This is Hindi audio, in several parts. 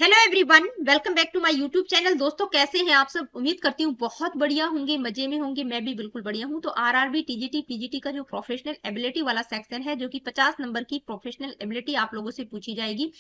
Hello everyone, welcome back to my YouTube channel. दोस्तों, कैसे हैं आप सब? उम्मीद करती हूँ बहुत बढ़िया होंगे, मजे में होंगे। मैं भी बिल्कुल बढ़िया हूँ। तो आरआरबी, टीजीटी, पीजीटी का जो प्रोफेशनल एबिलिटी वाला सेक्शन है, जो कि 50 नंबर की प्रोफेशनल एबिलिटी आप लोगों से पूछी जाएगी,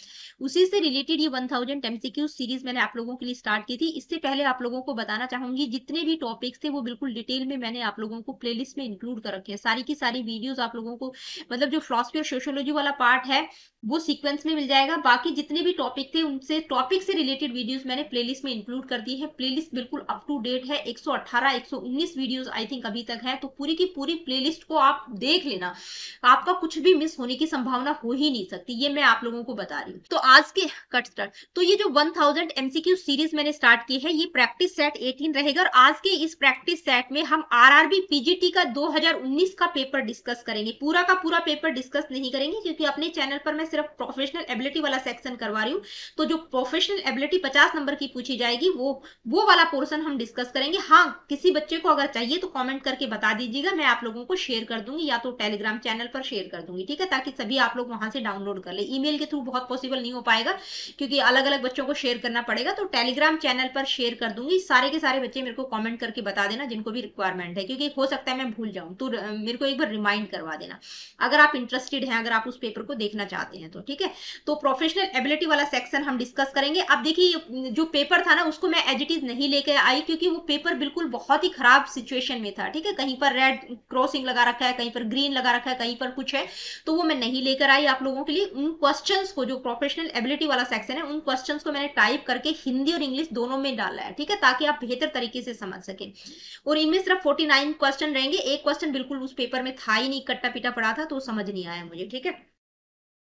उसी से रिलेटेड ये 1000 एमसीक्यू सीरीज मैंने आप लोगों के लिए स्टार्ट की थी। इससे पहले आप लोगों को बताना चाहूंगी, जितने भी टॉपिक्स थे वो बिल्कुल डिटेल में मैंने आप लोगों को प्लेलिस्ट में इंक्लूड कर रखे हैं। सारी की सारी वीडियोज आप लोगों को, मतलब जो फिलॉसफी और सोशियोलॉजी वाला पार्ट है वो सीक्वेंस में मिल जाएगा। बाकी जितने भी टॉपिक थे उनसे टॉपिक से रिलेटेड वीडियोस मैंने प्लेलिस्ट में इंक्लूड कर दी है। प्लेलिस्ट बिल्कुल अप टू डेट है। 118 119 वीडियोस आई थिंक अभी तक है। तो पूरी की पूरी प्लेलिस्ट को आप देख लेना, आपका कुछ भी मिस होने की संभावना हो ही नहीं सकती, ये मैं आप लोगों को बता रही हूँ। तो आज के कट स्टार्ट, तो ये जो 1000 एमसीक्यू सीरीज मैंने स्टार्ट की है, ये प्रैक्टिस सेट 18 रहेगा। और आज के इस प्रैक्टिस सेट में हम आरआरबी पीजीटी का 2019 का पेपर डिस्कस करेंगे। पूरा का पूरा पेपर डिस्कस नहीं करेंगे, क्योंकि अपने चैनल पर मैं सिर्फ प्रोफेशनल एबिलिटी वाला सेक्शन करवा रही हूँ। तो जो प्रोफेशनल एबिलिटी 50 नंबर की पूछी जाएगी, वो वाला पोर्शन हम डिस्कस करेंगे। हाँ, किसी बच्चे को अगर चाहिए तो कमेंट करके बता दीजिएगा, मैं आप लोगों को शेयर कर दूंगी, या तो टेलीग्राम चैनल पर शेयर कर दूंगी, ठीक है, ताकि सभी आप लोग वहां से डाउनलोड कर ले। ईमेल के थ्रू बहुत पॉसिबल नहीं हो पाएगा, क्योंकि अलग अलग बच्चों को शेयर करना पड़ेगा। तो टेलीग्राम चैनल पर शेयर कर दूंगी। सारे के सारे बच्चे मेरे को कमेंट करके बता देना, जिनको भी रिक्वायरमेंट है, क्योंकि हो सकता है मैं भूल जाऊं, तो मेरे को एक बार रिमाइंड करवा देना अगर आप इंटरेस्टेड हैं, अगर आप उस पेपर को देखना चाहते हैं तो, ठीक है। तो प्रोफेशनल एबिलिटी वाला सेक्शन हम डिस्कस करेंगे। अब देखिए, जो पेपर था ना, उसको मैं एज इट इज नहीं लेके आई, क्योंकि वो पेपर बिल्कुल बहुत ही खराब सिचुएशन में था, ठीक है। कहीं पर रेड क्रॉसिंग लगा रखा है, कहीं पर ग्रीन लगा रखा है, कहीं पर कुछ है। तो वो मैं नहीं लेकर आई आप लोगों के लिए। उन क्वेश्चंस को, जो प्रोफेशनल एबिलिटी वाला सेक्शन है, उन क्वेश्चंस को मैंने टाइप करके हिंदी और इंग्लिश दोनों में डाला है, ठीक है, ताकि आप बेहतर तरीके से समझ सकें। और इनमें सिर्फ 49 क्वेश्चन रहेंगे। एक क्वेश्चन बिल्कुल उस पेपर में था ही नहीं, कट्टा पीटा पड़ा था, तो समझ नहीं आया मुझे, ठीक है।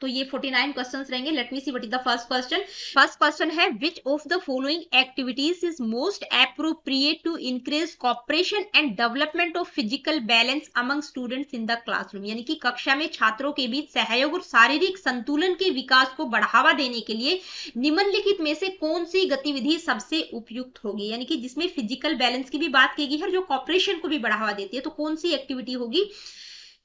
तो ये 49 क्वेश्चंस रहेंगे। Let me see what is the first question. First question है, which of the following activities is most appropriate to increase cooperation and development of physical balance among students in the classroom. यानी कि कक्षा में छात्रों के बीच सहयोग और शारीरिक संतुलन के विकास को बढ़ावा देने के लिए निम्नलिखित में से कौन सी गतिविधि सबसे उपयुक्त होगी। यानी कि जिसमें फिजिकल बैलेंस की भी बात की गई है और जो कॉपरेशन को भी बढ़ावा देती है, तो कौन सी एक्टिविटी होगी?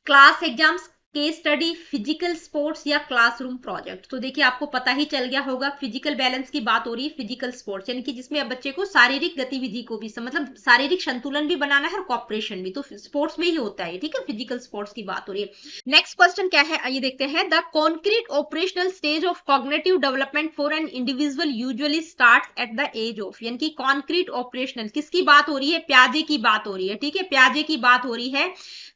Class exams, case study, physical sports या क्लासरूम प्रोजेक्ट। तो देखिए, आपको पता ही चल गया होगा, फिजिकल बैलेंस की बात हो रही है, फिजिकल स्पोर्ट्स, यानी कि जिसमें अब बच्चे को शारीरिक गतिविधि को भी, मतलब शारीरिक संतुलन भी बनाना है और कॉपरेशन भी, तो स्पोर्ट्स में ही होता है, ठीक है, फिजिकल स्पोर्ट्स की बात हो रही है। नेक्स्ट क्वेश्चन क्या है, आइए देखते हैं। The concrete operational stage of cognitive development for an individual usually start at the age of. यानी कि कॉन्क्रीट ऑपरेशनल किसकी बात हो रही है? प्याजे की बात हो रही है, ठीक है, प्याजे की बात हो रही है।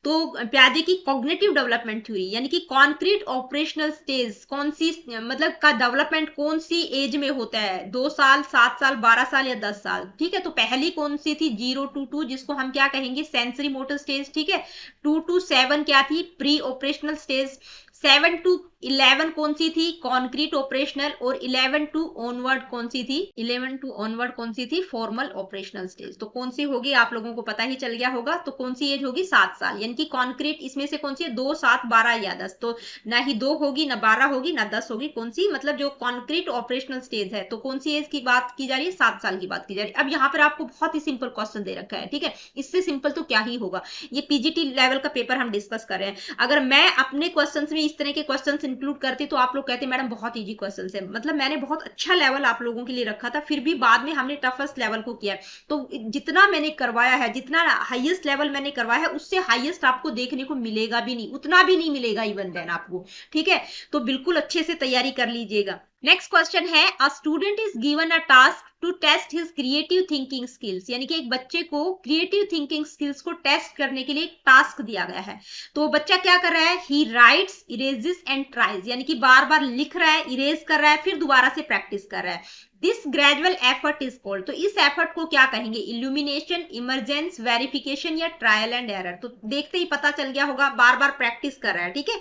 तो प्याजे की कॉग्निटिव डेवलपमेंट थ्योरी, यानी कि कॉन्क्रीट ऑपरेशनल स्टेज कौन सी, मतलब का डेवलपमेंट कौन सी एज में होता है? 2 साल, 7 साल, 12 साल या 10 साल, ठीक है। तो पहली कौन सी थी? 0 to 2, जिसको हम क्या कहेंगे? सेंसरी मोटर स्टेज, ठीक है। 2 to 7 क्या थी? Pre operational stage. 7 to 11 कौन सी थी? Concrete operational. और 11 to ऑनवर्ड कौन सी थी? 11 to ऑनवर्ड कौन सी थी? Formal operational stage. तो कौन सी होगी आप लोगों को पता ही चल गया होगा। तो कौन सी एज होगी? 7 साल। यानी कि कॉन्क्रीट इसमें से कौन सी है? 2, 7, 12 या 10। तो ना ही 2 होगी, ना 12 होगी, ना 10 होगी। कौन सी, मतलब जो कॉन्क्रीट ऑपरेशनल स्टेज है, तो कौन सी एज की बात की जा रही है? 7 साल की बात की जा रही है। अब यहाँ पर आपको बहुत ही सिंपल क्वेश्चन दे रखा है, ठीक है, इससे सिंपल तो क्या ही होगा। ये पीजीटी लेवल का पेपर हम डिस्कस कर रहे हैं। अगर मैं अपने क्वेश्चंस में इस तरह के क्वेश्चंस इंक्लूड करती तो आप लोग कहते मैडम बहुत इजी क्वेश्चंस है। मतलब मैंने बहुत अच्छा लेवल आप लोगों के लिए रखा था, फिर भी बाद में हमने टफेस्ट लेवल को किया। तो जितना मैंने करवाया है, जितना हाईएस्ट लेवल मैंने करवाया है, उससे हाईएस्ट आपको देखने को मिलेगा भी नहीं, उतना भी नहीं मिलेगा इवन देन आपको, ठीक है। तो बिल्कुल अच्छे से तैयारी कर लीजिएगा। नेक्स्ट क्वेश्चन है, a student is given a task to test his creative thinking skills. यानी कि एक बच्चे को क्रिएटिव थिंकिंग स्किल्स को टेस्ट करने के लिए एक टास्क दिया गया है। तो बच्चा क्या कर रहा है? ही राइट्स, इरेजेस एंड ट्राइज, यानी कि बार बार लिख रहा है, इरेज कर रहा है, फिर दोबारा से प्रैक्टिस कर रहा है। This gradual effort is called. तो इस एफर्ट को क्या कहेंगे? इल्यूमिनेशन, इमरजेंस, वेरिफिकेशन या ट्रायल एंड एरर। तो देखते ही पता चल गया होगा, बार बार प्रैक्टिस कर रहा है, ठीक है,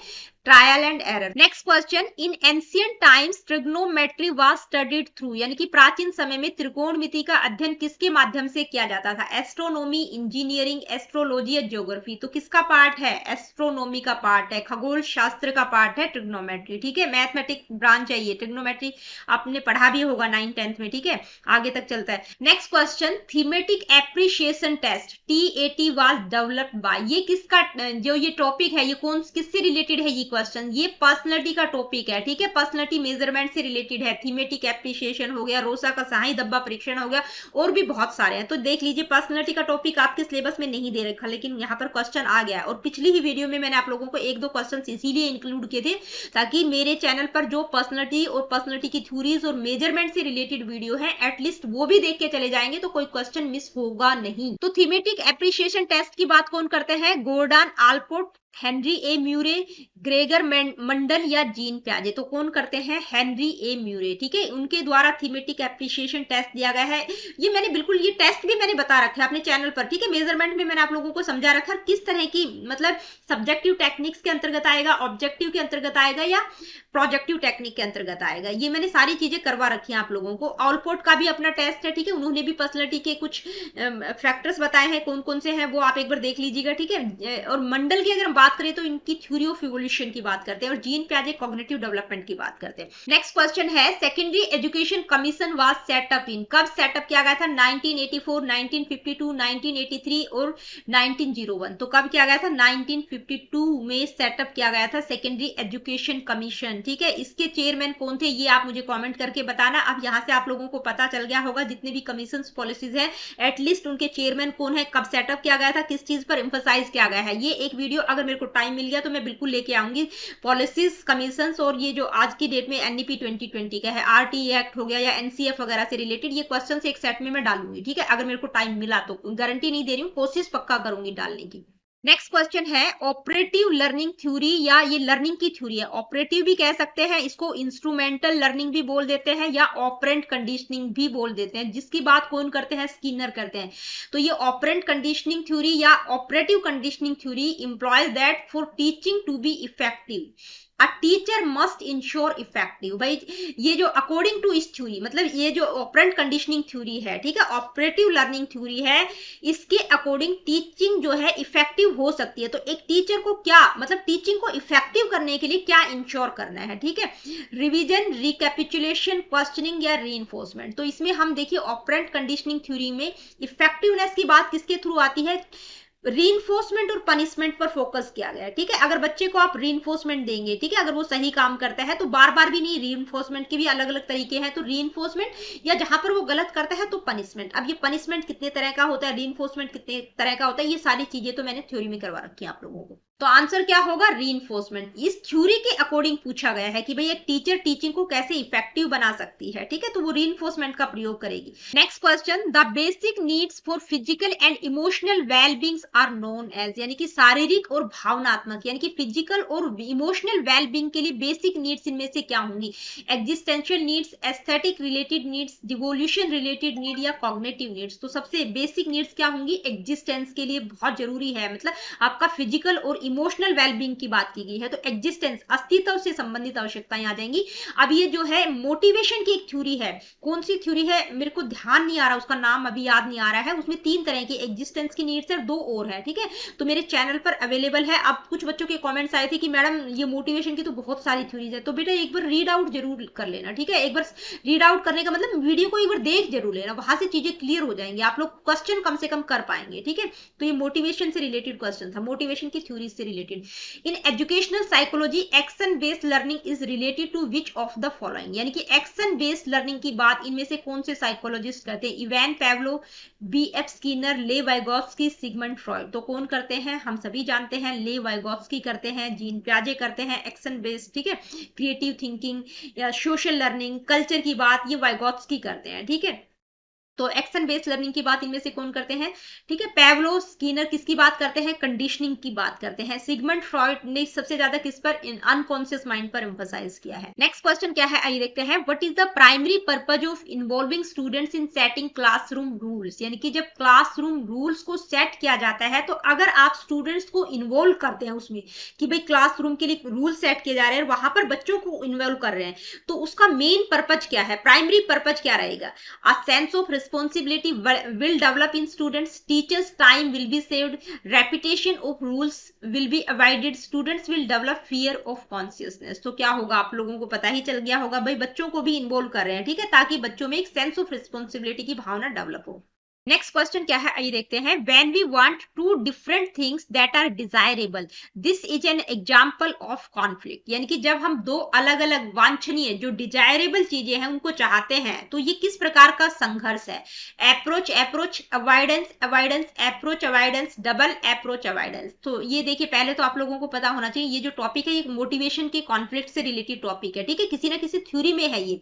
trial and error. Next question, in ancient times trigonometry was studied through. यानी कि प्राचीन समय में त्रिकोणमिति का अध्ययन किसके माध्यम से किया जाता था? एस्ट्रोनॉमी, इंजीनियरिंग, एस्ट्रोलॉजी या ज्योग्राफी। तो किसका पार्ट है? एस्ट्रोनॉमी का पार्ट है, खगोल शास्त्र का पार्ट है ट्रिग्नोमेट्री, ठीक है। मैथमेटिक ब्रांच है ये। ट्रिग्नोमेट्री आपने पढ़ा भी होगा 9th-10th में, ठीक है, आगे तक चलता है। Next question, thematic appreciation test TAT was developed by. ये किसका, जो ये टॉपिक है, ये कौन किससे रिलेटेड है? ये क्वेश्चन, ये पर्सनैलिटी का टॉपिक है, ठीक है, पर्सनैलिटी मेजरमेंट से रिलेटेड है, थीमेटिक एप्रिसिएशन हो गया, रोसा का शाही धब्बा परीक्षण हो गया, और भी बहुत सारे हैं। तो देख लीजिए, पर्सनैलिटी का टॉपिक आपके सिलेबस में नहीं दे रखा, लेकिन यहाँ पर क्वेश्चन आ गया है। और पिछली ही वीडियो में मैंने आप लोगों को एक दो क्वेश्चन इसीलिए इंक्लूड किए थे ताकि मेरे चैनल पर जो पर्सनैलिटी और पर्सनैलिटी की थ्योरीज और मेजरमेंट से रिलेटेड वीडियो है एटलीस्ट वो भी देख के चले जाएंगे तो कोई क्वेश्चन मिस होगा नहीं। तो थीमेटिक एप्रिसिएशन टेस्ट की बात कौन करते हैं? Gordon Allport, Henry A Murray, Gregor Mendel या जीन प्याजे। तो कौन करते हैं? हेनरी ए म्यूरे, ठीक है, उनके द्वारा थीमेटिक एप्रिसिएशन टेस्ट दिया गया है। ये मैंने बिल्कुल, ये टेस्ट भी मैंने बता रखा है अपने चैनल पर, ठीक है, मेजरमेंट में मैंने आप लोगों को समझा रखा किस तरह की, मतलब सब्जेक्टिव टेक्निक्स के अंतर्गत आएगा, ऑब्जेक्टिव के अंतर्गत आएगा या प्रोजेक्टिव टेक्निक के अंतर्गत आएगा। ये मैंने सारी चीजें करवा रखी हैं आप लोगों को। ऑलपोर्ट का भी अपना टेस्ट है, ठीक है, उन्होंने भी पर्सनैलिटी के कुछ फैक्टर्स बताए हैं, कौन कौन से हैं वो आप एक बार देख लीजिएगा, ठीक है। और मंडल की अगर हम बात करें तो इनकी थ्योरी ऑफ इवोल्यूशन की बात करते हैं, और जीन प्याजे कॉग्निटिव डेवलपमेंट की बात करते हैं। नेक्स्ट क्वेश्चन है, secondary education commission was set up in, कब सेटअप किया गया था? 1984, 1952, 1983 और 1901। तो कब किया गया था? 1952 में सेटअप किया गया था सेकेंडरी एजुकेशन कमीशन, ठीक है। इसके चेयरमैन कौन थे ये आप मुझे कमेंट करके बताना। अब यहां से आप लोगों को पता चल गया होगा जितने भी कमीशन पॉलिसीज हैं एटलीस्ट उनके चेयरमैन कौन है, कब सेटअप किया गया था, किस चीज पर एम्फसाइज किया गया है। ये एक वीडियो अगर मेरे को टाइम मिल गया तो मैं बिल्कुल लेके आऊंगी, पॉलिसीज, कमीशन और ये जो आज की डेट में एनईपी 2020 का है, आरटी एक्ट हो गया या एनसीएफ वगैरह से रिलेटेड, ये क्वेश्चन एक सेट में मैं डालूंगी, ठीक है, अगर मेरे को टाइम मिला तो। गारंटी नहीं दे रही हूँ, कोशिश पक्का करूंगी डालने की। नेक्स्ट क्वेश्चन है, ऑपरेटिव लर्निंग थ्योरी, या ये लर्निंग की थ्योरी है, ऑपरेटिव भी कह सकते हैं इसको, इंस्ट्रूमेंटल लर्निंग भी बोल देते हैं या ऑपरेंट कंडीशनिंग भी बोल देते हैं, जिसकी बात कौन करते हैं? स्किनर करते हैं। तो ये ऑपरेंट कंडीशनिंग थ्योरी या operative conditioning theory employs that for teaching to be effective a teacher must ensure effective. भाई ये जो अकॉर्डिंग टू इस थ्योरी, मतलब ये जो ऑपरेंट कंडीशनिंग थ्योरी है, ठीक है, ऑपरेटिव लर्निंग थ्योरी है, इसके अकॉर्डिंग टीचिंग जो है इफेक्टिव हो सकती है। तो एक टीचर को क्या, मतलब टीचिंग को इफेक्टिव करने के लिए क्या इंश्योर करना है, ठीक है, रिवीजन, रिकैपिचुलेशन, क्वेश्चनिंग या रीइंफोर्समेंट। तो इसमें हम देखिए ऑपरेंट कंडीशनिंग थ्योरी में इफेक्टिवनेस की बात किसके थ्रू आती है? रीइंफोर्समेंट और पनिशमेंट पर फोकस किया गया है, ठीक है। अगर बच्चे को आप रीइंफोर्समेंट देंगे, ठीक है, अगर वो सही काम करता है तो बार बार भी नहीं, रीइंफोर्समेंट के भी अलग अलग तरीके हैं। तो रीइंफोर्समेंट, या जहां पर वो गलत करता है तो पनिशमेंट। अब ये पनिशमेंट कितने तरह का होता है, रीइंफोर्समेंट कितने तरह का होता है, ये सारी चीजें तो मैंने थ्योरी में करवा रखी है आप लोगों को। तो आंसर क्या होगा? रीइंफोर्समेंट। इस थ्योरी के अकॉर्डिंग पूछा गया है कि भाई एक टीचर टीचिंग को कैसे इफेक्टिव बना सकती है, ठीक है, तो वो रीइंफोर्समेंट का प्रयोग करेगी। Next question, the basic needs for physical and emotional wellbeings are known as, यानी कि शारीरिक और भावनात्मक, यानी कि फिजिकल और इमोशनल वेलबींग के लिए बेसिक नीड्स इनमें से क्या होंगी? Existential needs, aesthetic related needs, devolution related need या कॉग्निटिव नीड्स। तो सबसे बेसिक नीड्स क्या होंगी? एग्जिस्टेंस के लिए बहुत जरूरी है, मतलब आपका फिजिकल और इमोशनल वेलबींग की बात की गई है तो एग्जिस्टेंस, अस्तित्व से संबंधित आवश्यकताएं आ जाएंगी। अब ये जो है मोटिवेशन की एक थ्योरी है, कौन सी थ्योरी है मेरे को ध्यान नहीं आ रहा, उसका नाम अभी याद नहीं आ रहा है। उसमें 3 तरह की एग्जिस्टेंस की नीड्स है, 2 और है, ठीक है, तो मेरे चैनल पर अवेलेबल है। अब कुछ बच्चों के कमेंट्स आए थे कि मैडम ये मोटिवेशन की तो बहुत सारी थ्योरीज है, तो बेटा एक बार रीड आउट जरूर कर लेना, ठीक है, एक बार रीड आउट करने का मतलब वीडियो को एक बार देख जरूर लेना, वहां से चीजें क्लियर हो जाएंगी, आप लोग क्वेश्चन कम से कम कर पाएंगे, ठीक है। तो ये मोटिवेशन से रिलेटेड क्वेश्चन था, मोटिवेशन की थ्योरी से related. In educational psychology action based learning is related to which of the following, यानी कि एक्शन बेस्ड लर्निंग की बात इनमें से कौन से साइकोलॉजिस्ट करते हैं? इवान पाव्लो, बी एफ स्किनर, ले वाइगोत्स्की, सिगमंड फ्रॉइड। तो कौन करते हैं? हम सभी जानते हैं, ले वाइगोत्स्की करते हैं, जीन प्याजे करते हैं एक्शन बेस्ड, ठीक है, क्रिएटिव थिंकिंग या सोशल लर्निंग, कल्चर की बात ये वाइगोत्स्की करते हैं, ठीक है। तो एक्शन बेस्ड लर्निंग की बात इनमें से कौन करते हैं? ठीक है, पैवलो, स्किनर किसकी बात करते हैं? कंडीशनिंग की बात करते हैं। सिगमंड फ्रॉइड ने सबसे ज्यादा किस पर? अनकॉन्शियस माइंड पर एम्फसाइज किया है। नेक्स्ट क्वेश्चन क्या है, आइए देखते हैं। What is the primary purpose of involving students in setting classroom rules, यानी कि जब क्लासरूम रूल्स को सेट किया जाता है तो अगर आप स्टूडेंट्स को इन्वॉल्व करते हैं उसमें कि भाई क्लासरूम के लिए रूल सेट किए जा रहे हैं, वहां पर बच्चों को इन्वॉल्व कर रहे हैं, तो उसका मेन पर्पज क्या है, प्राइमरी पर्पज क्या रहेगा? A sense of responsibility will develop in students, teachers time will be saved, repetition of rules will be avoided, students will develop fear of consciousness। तो क्या होगा? आप लोगों को पता ही चल गया होगा, भाई बच्चों को भी इन्वॉल्व कर रहे हैं, ठीक है, ताकि बच्चों में एक सेंस ऑफ रिस्पॉन्सिबिलिटी की भावना डेवलप हो। नेक्स्ट क्वेश्चन क्या है आइए देखते हैं। When we want to different things that are desirable, this is an example of conflict. यानी कि जब हम दो अलग अलग वांछनीय जो डिजायरेबल चीजें हैं उनको चाहते हैं तो ये किस प्रकार का संघर्ष है। Approach approach avoidance avoidance approach avoidance double approach avoidance. तो ये देखिए पहले तो आप लोगों को पता होना चाहिए ये जो टॉपिक है ये मोटिवेशन के कॉन्फ्लिक्ट से रिलेटेड टॉपिक है, ठीक है, किसी ना किसी थ्योरी में है। ये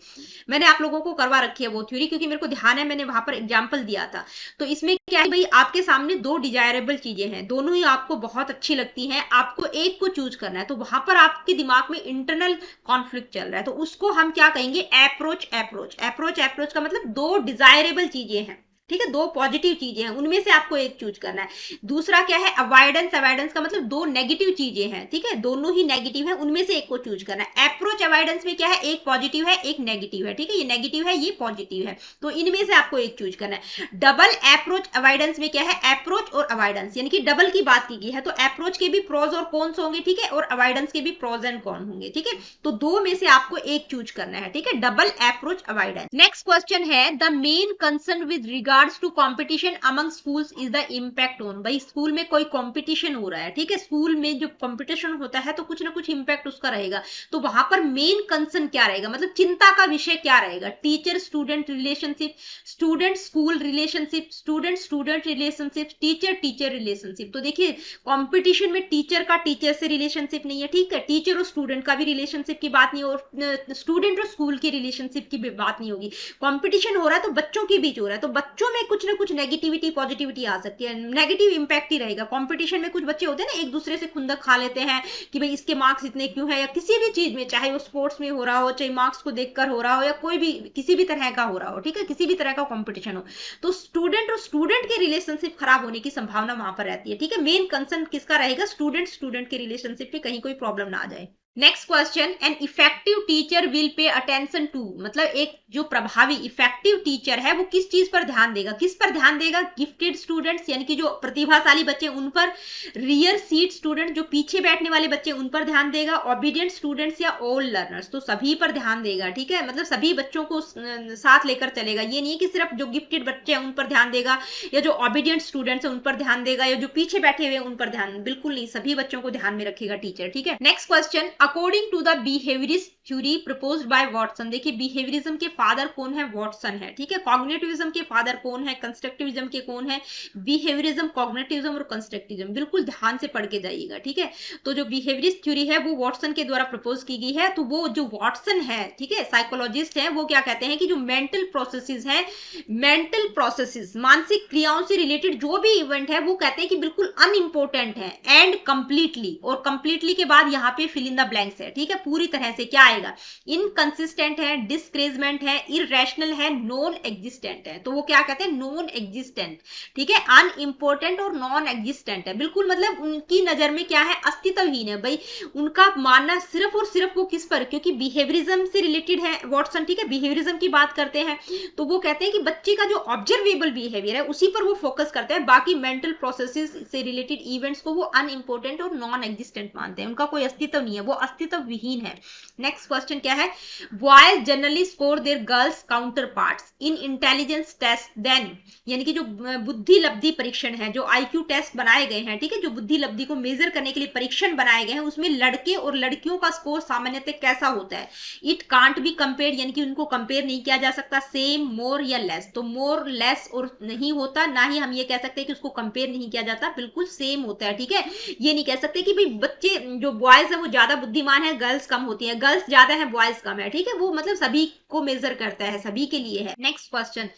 मैंने आप लोगों को करवा रखी है वो थ्योरी, क्योंकि मेरे को ध्यान है मैंने वहां पर एग्जाम्पल दिया था। तो इसमें क्या है भाई, आपके सामने दो डिजायरेबल चीजें हैं, दोनों ही आपको बहुत अच्छी लगती हैं, आपको एक को चूज करना है, तो वहां पर आपके दिमाग में इंटरनल कॉन्फ्लिक्ट चल रहा है, तो उसको हम क्या कहेंगे, अप्रोच अप्रोच अप्रोच अप्रोच का मतलब दो डिजायरेबल चीजें हैं, ठीक है, दो पॉजिटिव चीजें हैं, उनमें से आपको एक चूज करना है। दूसरा क्या है, अवॉइडेंस अवॉइडेंस का मतलब दो नेगेटिव चीजें हैं, ठीक है, दोनों ही नेगेटिव है, उनमें से एक को चूज करना है। अप्रोच अवॉइडेंस में क्या है, एक पॉजिटिव है एक नेगेटिव है, ठीक है, ये नेगेटिव है ये पॉजिटिव है, तो इनमें से आपको एक चूज करना है। डबल अप्रोच अवॉइडेंस में क्या है, अप्रोच और अवॉइडेंस यानी कि डबल की बात की गई है, तो अप्रोच के भी प्रोज और कॉन्स होंगे, ठीक है, और अवॉइडेंस के भी प्रोज एंड कॉन होंगे, ठीक है, तो दो में से आपको एक चूज करना है, ठीक है, double approach avoidance. Next question है, the main concern with regards to competition among schools is the impact on. भाई स्कूल में कोई कंपटीशन हो रहा है, ठीक है, स्कूल में जो कंपटीशन होता है तो कुछ ना कुछ इम्पैक्ट उसका रहेगा, तो वहां पर मेन कंसर्न क्या रहेगा, मतलब चिंता का विषय क्या रहेगा, teacher student relationship, student school relationship, student student relationship, teacher teacher relationship. तो देखिए कंपटीशन में टीचर का टीचर से रिलेशनशिप नहीं है, ठीक है, टीचर और स्टूडेंट का भी रिलेशनशिप की बात नहीं, और स्टूडेंट और स्कूल की रिलेशनशिप की भी बात नहीं होगी। कंपटीशन हो रहा है तो बच्चों के बीच हो रहा है, तो बच्चों में कुछ ना कुछ नेगेटिविटी पॉजिटिविटी आ सकती है, नेगेटिव इंपैक्ट ही रहेगा। कंपटीशन में कुछ बच्चे होते हैं ना एक दूसरे से खुंदक खा लेते हैं कि भाई इसके मार्क्स इतने क्यों है, या किसी भी चीज में, चाहे वो स्पोर्ट्स में हो रहा हो, चाहे मार्क्स को देखकर हो रहा हो, या कोई भी किसी भी तरह का हो रहा हो, ठीक है, किसी भी तरह का कंपटीशन हो, तो स्टूडेंट और स्टूडेंट के रिलेशनशिप खराब होने की संभावना वहां पर रहती है, ठीक है, मेन कंसर्न किसका रहेगा, स्टूडेंट स्टूडेंट के रिलेशनशिप में कहीं कोई प्रॉब्लम ना आ जाए। Next question, an effective teacher will pay attention to, मतलब एक जो प्रभावी इफेक्टिव टीचर है वो किस चीज पर ध्यान देगा, किस पर ध्यान देगा, गिफ्टेड स्टूडेंट्स यानी कि जो प्रतिभाशाली बच्चे उन पर, रियर सीट स्टूडेंट जो पीछे बैठने वाले बच्चे उन पर ध्यान देगा, ओबीडियंट स्टूडेंट्स या ऑल लर्नर्स, तो सभी पर ध्यान देगा, ठीक है, मतलब सभी बच्चों को साथ लेकर चलेगा, ये नहीं है कि सिर्फ जो गिफ्टेड बच्चे हैं उन पर ध्यान देगा, या जो ओबीडियंट स्टूडेंट्स है उन पर ध्यान देगा, या जो पीछे बैठे हुए उन पर ध्यान, बिल्कुल नहीं, सभी बच्चों को ध्यान में रखेगा टीचर, ठीक है। Next question, according to the behaviourist theory proposed by Watson, देखिए बिहेवियरिज्म के फादर कौन है, वॉटसन है, ठीक है, कॉग्निटिविज्म के फादर कौन है, कंस्ट्रक्टिविज्म के कौन है, बिहेवियरिज्म, कॉग्निटिविज्म और कंस्ट्रक्टिविज्म, बिल्कुल ध्यान से पढ़ के जाइएगा, ठीक है। तो जो बिहेवियरिस्ट थ्योरी है वो वॉटसन के द्वारा प्रपोज की गई है, तो वो जो वॉटसन है, ठीक है, साइकोलॉजिस्ट है, वो क्या कहते हैं कि जो मेंटल प्रोसेसेस है, मेंटल प्रोसेसेस मानसिक क्रियाओं से रिलेटेड जो भी इवेंट है वो कहते हैं कि बिल्कुल अनइम्पोर्टेंट है, एंड कंप्लीटली, और कंप्लीटली के बाद यहाँ पे फिल इन द ब्लैंक्स है, ठीक है, पूरी तरह से क्या आएगा, इनकंसिस्टेंट है, डिस्क्रेजमेंट है, इरेशनल है, नॉन एग्जिस्टेंट है, तो वो क्या कहते हैं, नॉन एग्जिस्टेंट, ठीक है, अनइम्पोर्टेंट और नॉन एग्जिस्टेंट है, बिल्कुल मतलब उनकी नजर में क्या है, अस्तित्वहीन है भाई, उनका मानना सिर्फ और सिर्फ वो किस पर, क्योंकि बिहेवियरिज्म से रिलेटेड है वॉटसन, ठीक है, बिहेवियरिज्म की बात करते हैं, तो वो कहते हैं कि बच्चे का जो ऑब्जर्वेबल बिहेवियर है उसी पर वो फोकस करते हैं, बाकी मेंटल प्रोसेसेस से रिलेटेड इवेंट्स को वो अनइम्पोर्टेंट और नॉन एग्जिस्टेंट मानते हैं, उनका कोई अस्तित्व नहीं है, वो अस्तित्व विहीन है। नेक्स्ट क्वेश्चन क्या है, boys generally score their girls counterparts in intelligence test then, यानी कि जो बुद्धि लब्धि परीक्षण है, जो आईक्यू टेस्ट बनाए गए हैं, ठीक है, जो बुद्धि लब्धि को मेजर करने के लिए परीक्षण बनाए गए हैं, उसमें लड़के और लड़कियों का स्कोर सामान्यतः कैसा होता है, इट कांट बी कंपेयर, यानी कि उनको कंपेयर नहीं किया जा सकता, सेम, मोर या लेस, तो मोर लेस और नहीं होता, ना ही हम ये कह सकते हैं कि उसको कंपेयर नहीं किया जाता, बिल्कुल सेम होता है, ठीक है, ये नहीं कह सकते कि भाई बच्चे जो बॉयज है वो ज्यादा बुद्धिमान है, गर्ल्स कम होती है, गर्ल्स ज्यादा है बॉयज कम है, ठीक है, वो मतलब सभी को मेजर करता है, सभी के लिए है। Next question,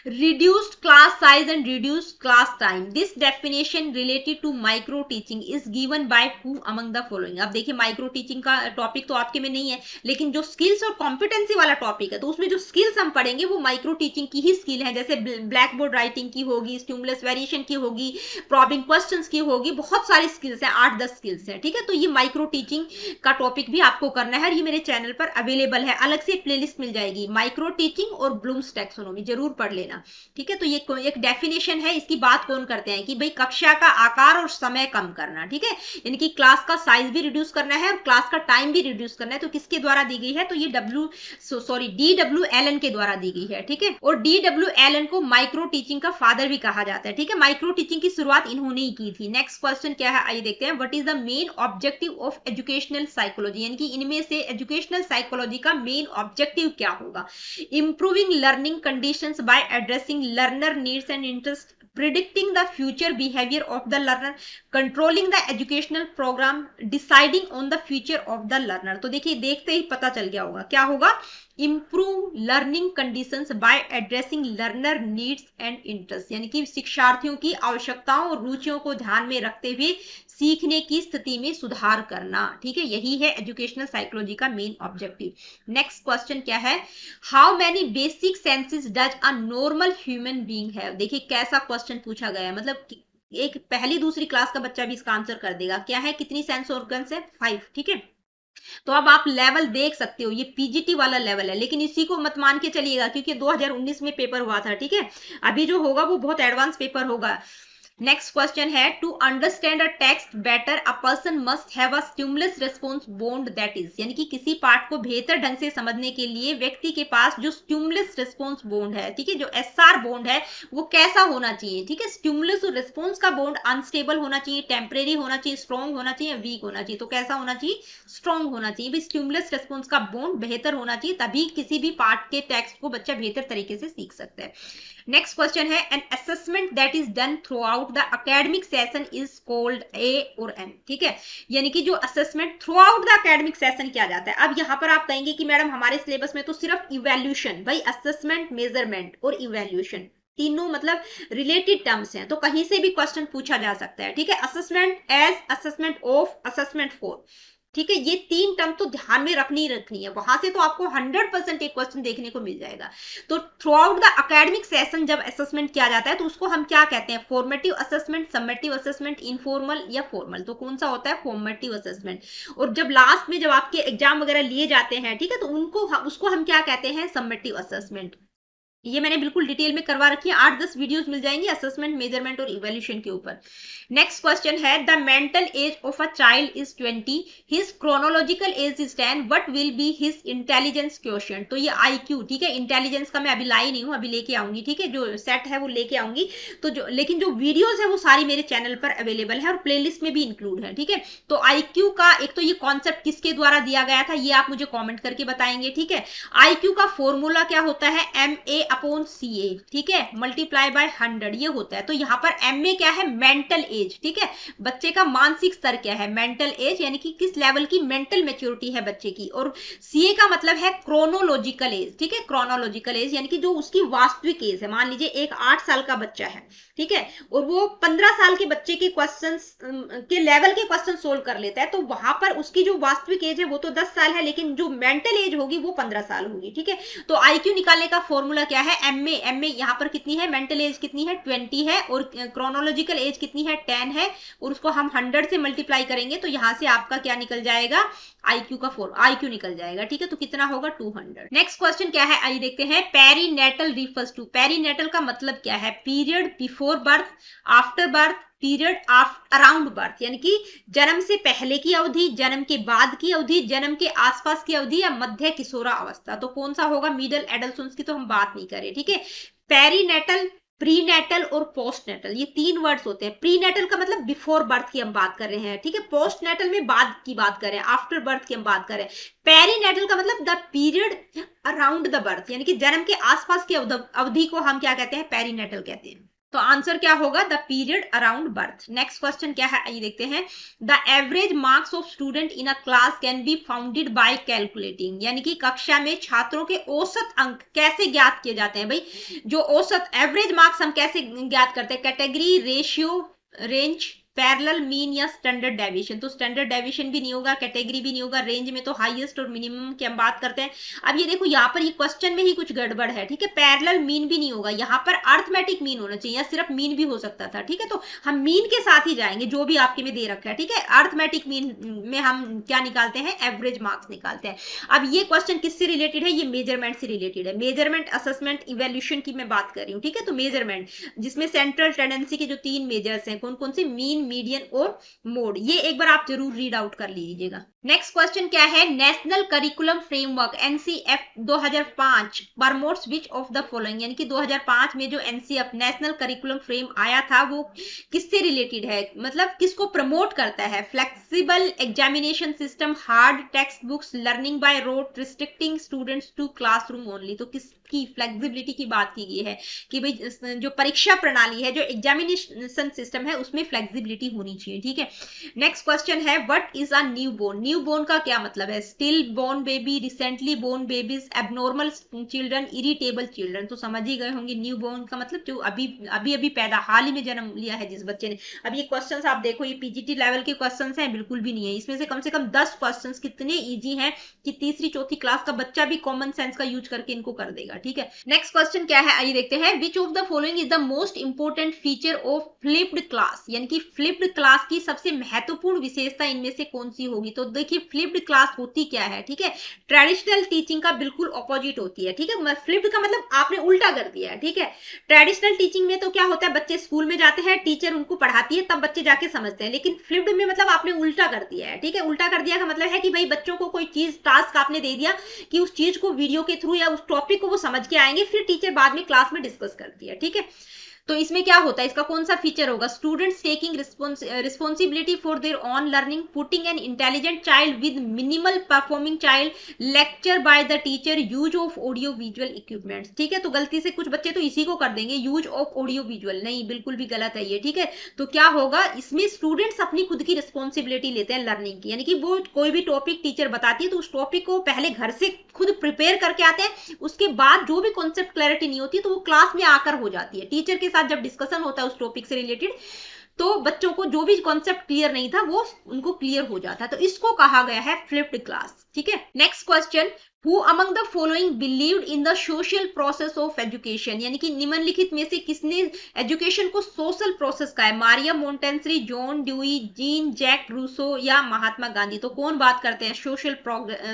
reduced class size and reduced class time, this definition related to micro teaching is given by who among the following। अब देखिए माइक्रो टीचिंग का टॉपिक तो आपके में नहीं है, लेकिन जो स्किल्स और कॉम्पिटेंसी वाला टॉपिक है तो उसमें जो स्किल्स हम पढ़ेंगे वो माइक्रो टीचिंग की ही स्किल है, जैसे ब्लैक बोर्ड राइटिंग की होगी, स्टिमुलस वेरिएशन की होगी, प्रॉबिंग क्वेश्चंस की होगी, बहुत सारी स्किल्स हैं, 8-10 स्किल्स हैं, ठीक है, तो ये माइक्रो टीचिंग का टॉपिक भी आपको करना है, ये मेरे चैनल पर अवेलेबल है, अलग से प्लेलिस्ट मिल जाएगी, माइक्रो टीचिंग और ब्लूम्स टैक्सोनॉमी, जरूर पढ़ लेना। ठीक है, तो ये एक डेफिनेशन है, इसकी बात कौन करते हैं कि भाई कक्षा का आकार और समय कम करना। ठीक है, यानी कि क्लास का साइज भी रिड्यूस करना है और क्लास का टाइम भी रिड्यूस करना है। तो किसके द्वारा दी गई है, तो ये DW एलन के द्वारा दी गई है। ठीक है, और DW एलन को माइक्रो टीचिंग का फादर भी कहा जाता है। ठीक है, माइक्रो टीचिंग की शुरुआत इन्होंने ही की थी। नेक्स्ट क्वेश्चन क्या है, आइए देखते हैं। What is the main objective of educational psychology, यानी कि इनमें से एजुकेशनल साइकोलॉजी का मेन ऑब्जेक्टिव क्या होगा। Improving learning conditions by addressing learner needs and interest, predicting the future behavior of the learner, controlling the educational program, deciding on the future of the learner। तो देखिए, देखते ही पता चल गया होगा क्या होगा। improve learning conditions by addressing learner needs and interests, यानी कि शिक्षार्थियों की आवश्यकताओं और रुचियों को ध्यान में रखते हुए सीखने की स्थिति में सुधार करना। ठीक है, यही है एजुकेशनल साइकोलॉजी का मेन ऑब्जेक्टिव। नेक्स्ट क्वेश्चन क्या है, how many basic senses does a normal human being have. देखिए कैसा क्वेश्चन पूछा गया है, मतलब एक पहली दूसरी क्लास का बच्चा भी इसका आंसर कर देगा। क्या है, कितनी सेंस ऑर्गन्स है, 5। ठीक है, तो अब आप लेवल देख सकते हो, ये पीजीटी वाला लेवल है, लेकिन इसी को मत मान के चलिएगा क्योंकि 2019 में पेपर हुआ था। ठीक है, अभी जो होगा वो बहुत एडवांस पेपर होगा। नेक्स्ट क्वेश्चन है, to understand a text better a person must have a stimulus response bond, that is, यानी कि किसी पाठ को बेहतर ढंग से समझने के लिए व्यक्ति के पास जो स्टिमुलस रिस्पॉन्स बॉन्ड है, ठीक है, जो एसआर बॉन्ड है वो कैसा होना चाहिए। ठीक है, स्टिमुलस और रिस्पॉन्स का बॉन्ड अनस्टेबल होना चाहिए, टेम्परेरी होना चाहिए, स्ट्रॉन्ग होना चाहिए, वीक होना चाहिए। तो कैसा होना चाहिए, स्ट्रॉन्ग होना चाहिए। भी स्टिमुलस रिस्पॉन्स का बॉन्ड बेहतर होना चाहिए, तभी किसी भी पाठ के टेक्स्ट को बच्चा बेहतर तरीके से सीख सकता है। नेक्स्ट क्वेश्चन है, an assessment that is done through out the academic session is called a और एन। ठीक है, यानी कि जो assessment through out the academic session किया जाता है। अब यहाँ पर आप कहेंगे कि मैडम हमारे सिलेबस में तो सिर्फ इवैल्यूएशन, भाई असेसमेंट, मेजरमेंट और इवैल्यूएशन तीनों मतलब रिलेटेड टर्म्स हैं, तो कहीं से भी क्वेश्चन पूछा जा सकता है। ठीक है, assessment as, assessment of, assessment for. ठीक है, ये तीन टर्म तो ध्यान में रखनी है, वहां से तो आपको 100% एक क्वेश्चन देखने को मिल जाएगा। तो through out the academic session जब असेसमेंट किया जाता है तो उसको हम क्या कहते हैं, फॉर्मेटिव असेसमेंट, समेटिव असेसमेट, इनफॉर्मल या फॉर्मल। तो कौन सा होता है, फॉर्मेटिव असेसमेंट। और जब लास्ट में जब आपके एग्जाम वगैरह लिए जाते हैं, ठीक है, तो उसको हम क्या कहते हैं, समेटिव असेसमेंट। ये मैंने बिल्कुल डिटेल में करवा रखी है, 8-10 वीडियोस मिल जाएंगी असेसमेंट, मेजरमेंट और इवैल्यूएशन के ऊपर। नेक्स्ट क्वेश्चन है, the mental as of a child is 20, his chronological age is 10, what will be his intelligence quotient. तो ये आईक्यू, ठीक है, इंटेलिजेंस का मैं अभी लाई नहीं हूं, अभी लेके आऊंगी। ठीक है, जो सेट है वो लेके आऊंगी। तो लेकिन जो वीडियोज है वो सारी मेरे चैनल पर अवेलेबल है और प्लेलिस्ट में भी इंक्लूड है। ठीक है, तो आईक्यू का एक तो ये कॉन्सेप्ट किसके द्वारा दिया गया था, ये आप मुझे कॉमेंट करके बताएंगे। ठीक है, आईक्यू का फॉर्मूला क्या होता है, MA/CA, ठीक है, मल्टीप्लाई बाय 100 ये होता है। तो यहाँ पर MA क्या है, मेंटल एज। ठीक है, बच्चे का मानसिक स्तर क्या है, मेंटल एज, यानी कि किस लेवल की मेंटल मैच्योरिटी है बच्चे की। और CA का मतलब है क्रोनोलॉजिकल एज। ठीक है, क्रोनोलॉजिकल एज यानी कि जो उसकी वास्तविक एज है। मान लीजिए एक 8 साल का बच्चा है, ठीक है, और वो 15 साल के बच्चे के क्वेश्चंस के लेवल के क्वेश्चन सोल्व कर लेता है, तो वहां पर उसकी जो वास्तविक एज है वो तो 10 साल है, लेकिन जो मेंटल एज होगी वो 15 साल होगी। ठीक है, तो आईक्यू निकालने का फॉर्मूला क्या है, MA यहाँ पर कितनी है, मेंटल एज कितनी है, 20 है, और क्रोनोलॉजिकल एज कितनी है, 10 है, और उसको हम 100 से मल्टीप्लाई करेंगे तो यहाँ से आपका क्या निकल जाएगा, आईक्यू निकल जाएगा। ठीक है, तो कितना होगा, 200। नेक्स्ट क्वेश्चन क्या है, आइए देखते हैं। पेरीनेटल रिफर्स टू, पेरीनेटल का मतलब क्या है, period before birth, after birth, period around birth, यानी कि जन्म से पहले की अवधि, जन्म के बाद की अवधि, जन्म के आसपास की अवधि, या मध्य किशोरा अवस्था। तो कौन सा होगा, मिडल एडल्ट की तो हम बात नहीं करें। ठीक है, पेरीनेटल, प्रीनेटल और पोस्टनेटल, ये 3 वर्ड्स होते हैं। प्रीनेटल का मतलब बिफोर बर्थ की हम बात कर रहे हैं। ठीक है, पोस्टनेटल में बाद की बात करें, आफ्टर बर्थ की हम बात करें। पेरीनेटल का मतलब the period around the birth, यानी कि जन्म के आसपास की अवधि को हम क्या कहते हैं, पेरीनेटल कहते हैं। तो आंसर क्या होगा, the period around birth. Next question क्या है, आइए देखते हैं। The average marks of student in a class can be founded by calculating, यानी कि कक्षा में छात्रों के औसत अंक कैसे ज्ञात किए जाते हैं। भाई जो औसत एवरेज मार्क्स हम कैसे ज्ञात करते हैं, category, ratio, range, parallel mean या स्टैंडर्ड डेविएशन, तो स्टैंडर्ड डेविएशन भी नहीं होगा, कैटेगरी भी नहीं होगा, रेंज में तो हाईएस्ट और मिनिमम की हम बात करते हैं। अब ये देखो यहाँ पर ये क्वेश्चन में ही कुछ गड़बड़ है, ठीक है, पैरेलल मीन भी नहीं होगा, यहाँ पर अर्थमेटिक मीन होना चाहिए, या सिर्फ मीन भी हो सकता था, ठीक है, तो हम मीन के साथ ही जाएंगे जो भी आपके में दे रखा है, ठीक है। अर्थमेटिक मीन में हम क्या निकालते हैं, एवरेज मार्क्स निकालते हैं। अब ये क्वेश्चन किससे रिलेटेड है, ये मेजरमेंट से रिलेटेड है, मेजरमेंट असेसमेंट इवेल्यूशन की मैं बात कर रही हूँ, ठीक है। तो मेजरमेंट जिसमें सेंट्रल टेंडेंसी के जो 3 मेजर्स हैं, कौन कौन से, मीन, मीडियन और मोड, ये एक बार आप जरूर रीड आउट कर लीजिएगा। नेक्स्ट क्वेश्चन क्या है, national curriculum framework NCF 2005 promotes which of the following, यानी कि 2005 में जो एनसीएफ नेशनल करिकुलम फ्रेम आया था वो किससे रिलेटेड है, मतलब किसको प्रमोट करता है, flexible examination system, hard text books, learning by rote, restricting students to classroom only, तो किसकी फ्लेक्सिबिलिटी की बात की गई है कि भाई जो परीक्षा प्रणाली है, जो एग्जामिनेशन सिस्टम है, उसमें फ्लेक्सिबिलिटी होनी चाहिए, ठीक है। नेक्स्ट क्वेश्चन है, what is a new born, new born का क्या मतलब है, still born baby, recently born babies, abnormal children, irritable children, तो समझ ही गए होंगे न्यू बोर्न का मतलब जो अभी अभी अभी पैदा, हाल ही में जन्म लिया है जिस बच्चे ने। अब ये क्वेश्चंस आप देखो, ये पीजीटी लेवल के क्वेश्चंस हैं, बिल्कुल भी नहीं है, इसमें से कम 10 क्वेश्चंस कितने इजी हैं कि तीसरी चौथी क्लास का बच्चा भी कॉमन सेंस का यूज करके इनको कर देगा, ठीक है। नेक्स्ट क्वेश्चन क्या है, आइए देखते हैं, which of the following is the most important feature of flipped class, यानी कि फ्लिप्ड क्लास की सबसे महत्वपूर्ण विशेषता इनमें से कौन सी होगी। तो देखिए फ्लिप्ड क्लास होती क्या है, ठीक है, ट्रेडिशनल टीचिंग का बिल्कुल ऑपोजिट होती है, ठीक है। फ्लिप्ड का मतलब आपने उल्टा कर दिया है, ठीक है। ट्रेडिशनल टीचिंग में तो क्या होता है, बच्चे स्कूल में जाते हैं, टीचर उनको पढ़ाती है, तब बच्चे जाके समझते हैं, लेकिन फ्लिप्ड में मतलब आपने उल्टा कर दिया है, ठीक है। उल्टा कर दिया का मतलब है कि भाई बच्चों को कोई चीज, टास्क आपने दे दिया कि उस चीज को वीडियो के थ्रू या उस टॉपिक को वो समझ के आएंगे, फिर टीचर बाद में क्लास में डिस्कस करती है, ठीक है। तो इसमें क्या होता है, इसका कौन सा फीचर होगा, students taking responsibility for their on learning, putting an intelligent child with minimal performing child, lecture by the teacher, use of audio visual equipments, ठीक है। तो गलती से कुछ बच्चे तो इसी को कर देंगे, यूज ऑफ ऑडियो विजुअल, नहीं, बिल्कुल भी गलत है ये, ठीक है। तो क्या होगा, इसमें स्टूडेंट्स अपनी खुद की रिस्पॉन्सिबिलिटी लेते हैं लर्निंग की, यानी कि वो कोई भी टॉपिक टीचर बताती है तो उस टॉपिक को पहले घर से खुद प्रिपेयर करके आते हैं, उसके बाद जो भी कॉन्सेप्ट क्लैरिटी नहीं होती तो वो क्लास में आकर हो जाती है, टीचर के साथ जब डिस्कशन होता है उस टॉपिक से रिलेटेड, तो बच्चों को जो भी कॉन्सेप्ट क्लियर नहीं था वो उनको क्लियर हो जाता है, तो इसको कहा गया है फ्लिप्ड क्लास, ठीक है। Next question, Who among the following believed in the social process of education, यानी कि निम्नलिखित में से किसने एजुकेशन को सोशल प्रोसेस का है, Maria Montessori, John Dewey, Jean Jacques Rousseau या महात्मा गांधी। तो कौन बात करते हैं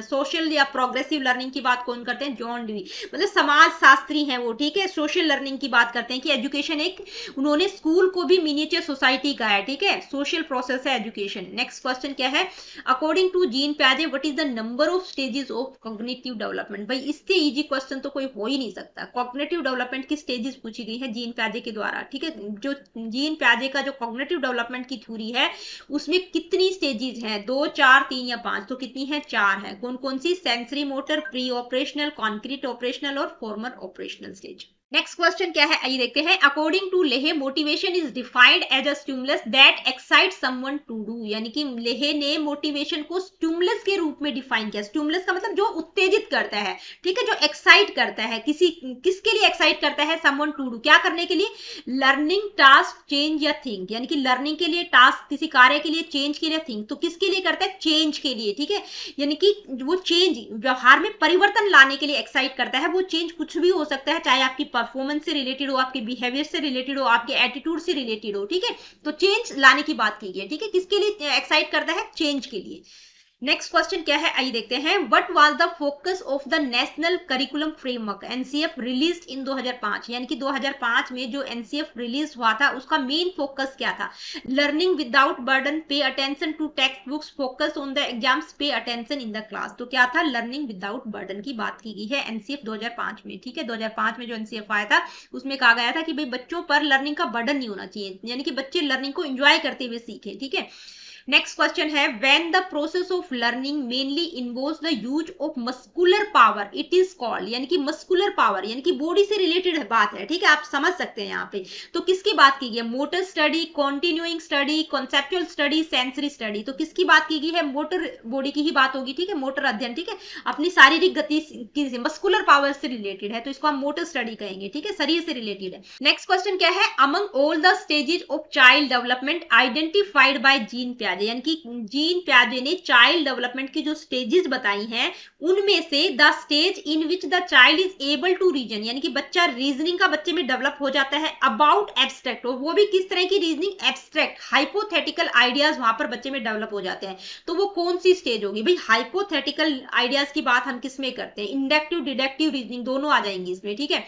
सोशल या प्रोग्रेसिव लर्निंग की बात कौन करते हैं, जॉन ड्यूई, मतलब समाज शास्त्री हैं वो, ठीक है। सोशल लर्निंग की बात करते हैं कि एजुकेशन एक, उन्होंने स्कूल को भी मिनिएचर सोसाइटी का है, ठीक है, सोशल प्रोसेस है एजुकेशन। नेक्स्ट क्वेश्चन क्या है, अकॉर्डिंग टू जीन प्याजे what is the number of stages of cognitive development, भाई इससे इजी क्वेश्चन तो कोई हो ही नहीं सकता। कॉग्निटिव डेवलपमेंट की स्टेजेस पूछी गई है जीन प्याजे के द्वारा, ठीक है। जो जीन प्याजे का जो कॉग्निटिव डेवलपमेंट की थ्योरी है उसमें कितनी स्टेजेस हैं, 2, 4, 3 या 5, तो कितनी है, 4 है। कौन कौन सी, sensory motor, pre operational, concrete operational और formal operational stage. Next question क्या है, आइए देखते हैं, according to Lahey motivation is defined as a stimulus that excite someone to do, यानी कि लेहे ने मोटिवेशन को स्टिमुलस के रूप में डिफाइन किया। स्टिमुलस का मतलब जो उत्तेजित करता है, ठीक है, जो एक्साइट करता है, किसके लिए एक्साइट करता है, समवन टू डू, क्या करने के लिए, लर्निंग, टास्क, चेंज या थिंक, यानी कि लर्निंग के लिए, टास्क किसी कार्य के लिए, चेंज के लिए, थिंक, तो किसके लिए करता है, चेंज के लिए, ठीक है। यानी कि वो चेंज व्यवहार में परिवर्तन लाने के लिए एक्साइट करता है। वो चेंज कुछ भी हो सकता है, चाहे आपकी परफॉर्मेंस से रिलेटेड हो, आपके बिहेवियर से रिलेटेड हो, आपके एटीट्यूड से रिलेटेड हो, ठीक है। तो चेंज लाने की बात की गई, ठीक है, किसके लिए एक्साइट करता है, चेंज के लिए। नेक्स्ट क्वेश्चन क्या है, आइए देखते हैं, what was the focus of the national curriculum framework NCF released in 2005, यानी कि 2005 में जो एनसीएफ रिलीज हुआ था उसका मेन फोकस क्या था, learning without burden, pay attention to text books, focus on the exams, pay attention in the class. तो क्या था, लर्निंग विदाउट बर्डन की बात की गई है एनसीएफ 2005 में, ठीक है। 2005 में जो एनसीएफ आया था उसमें कहा गया था कि भाई बच्चों पर लर्निंग का बर्डन नहीं होना चाहिए, यानी कि बच्चे लर्निंग को एंजॉय करते हुए सीखे, ठीक है। नेक्स्ट क्वेश्चन है, when the process of learning mainly involves the use of muscular power it is called, यानी कि मस्कुलर पावर यानी कि बॉडी से रिलेटेड बात है, ठीक है, आप समझ सकते हैं यहाँ पे। तो किसकी बात की गई है? Motor study, continuing study, conceptual study, sensory study. तो किसकी बात की गई है? मोटर बॉडी की ही बात होगी, ठीक है, मोटर अध्ययन, ठीक है, अपनी शारीरिक गति की मस्कुलर पावर से रिलेटेड है, तो इसको हम मोटर स्टडी कहेंगे, ठीक है, शरीर से रिलेटेड है। नेक्स्ट क्वेश्चन क्या है? Among all the stages of child development identified by Jean पियाजे, यानी कि जीन पियाजे ने चाइल्ड डेवलपमेंट की जो स्टेजेस बताई हैं उनमें से the stage in which the child is able to reason, यानी कि बच्चा रीजनिंग का बच्चे में डेवलप हो जाता है अबाउट एब्स्ट्रैक्ट, और वो भी किस तरह की रीजनिंग? एब्स्ट्रैक्ट हाइपोथेटिकल आइडियाज वहां पर बच्चे में डेवलप हो जाते हैं। तो वो कौन सी स्टेज होगी भाई? हाइपोथेटिकल आइडियाज की बात हम किस में करते हैं? इंडक्टिव डिडक्टिव रीजनिंग दोनों आ जाएंगी इसमें, ठीक है।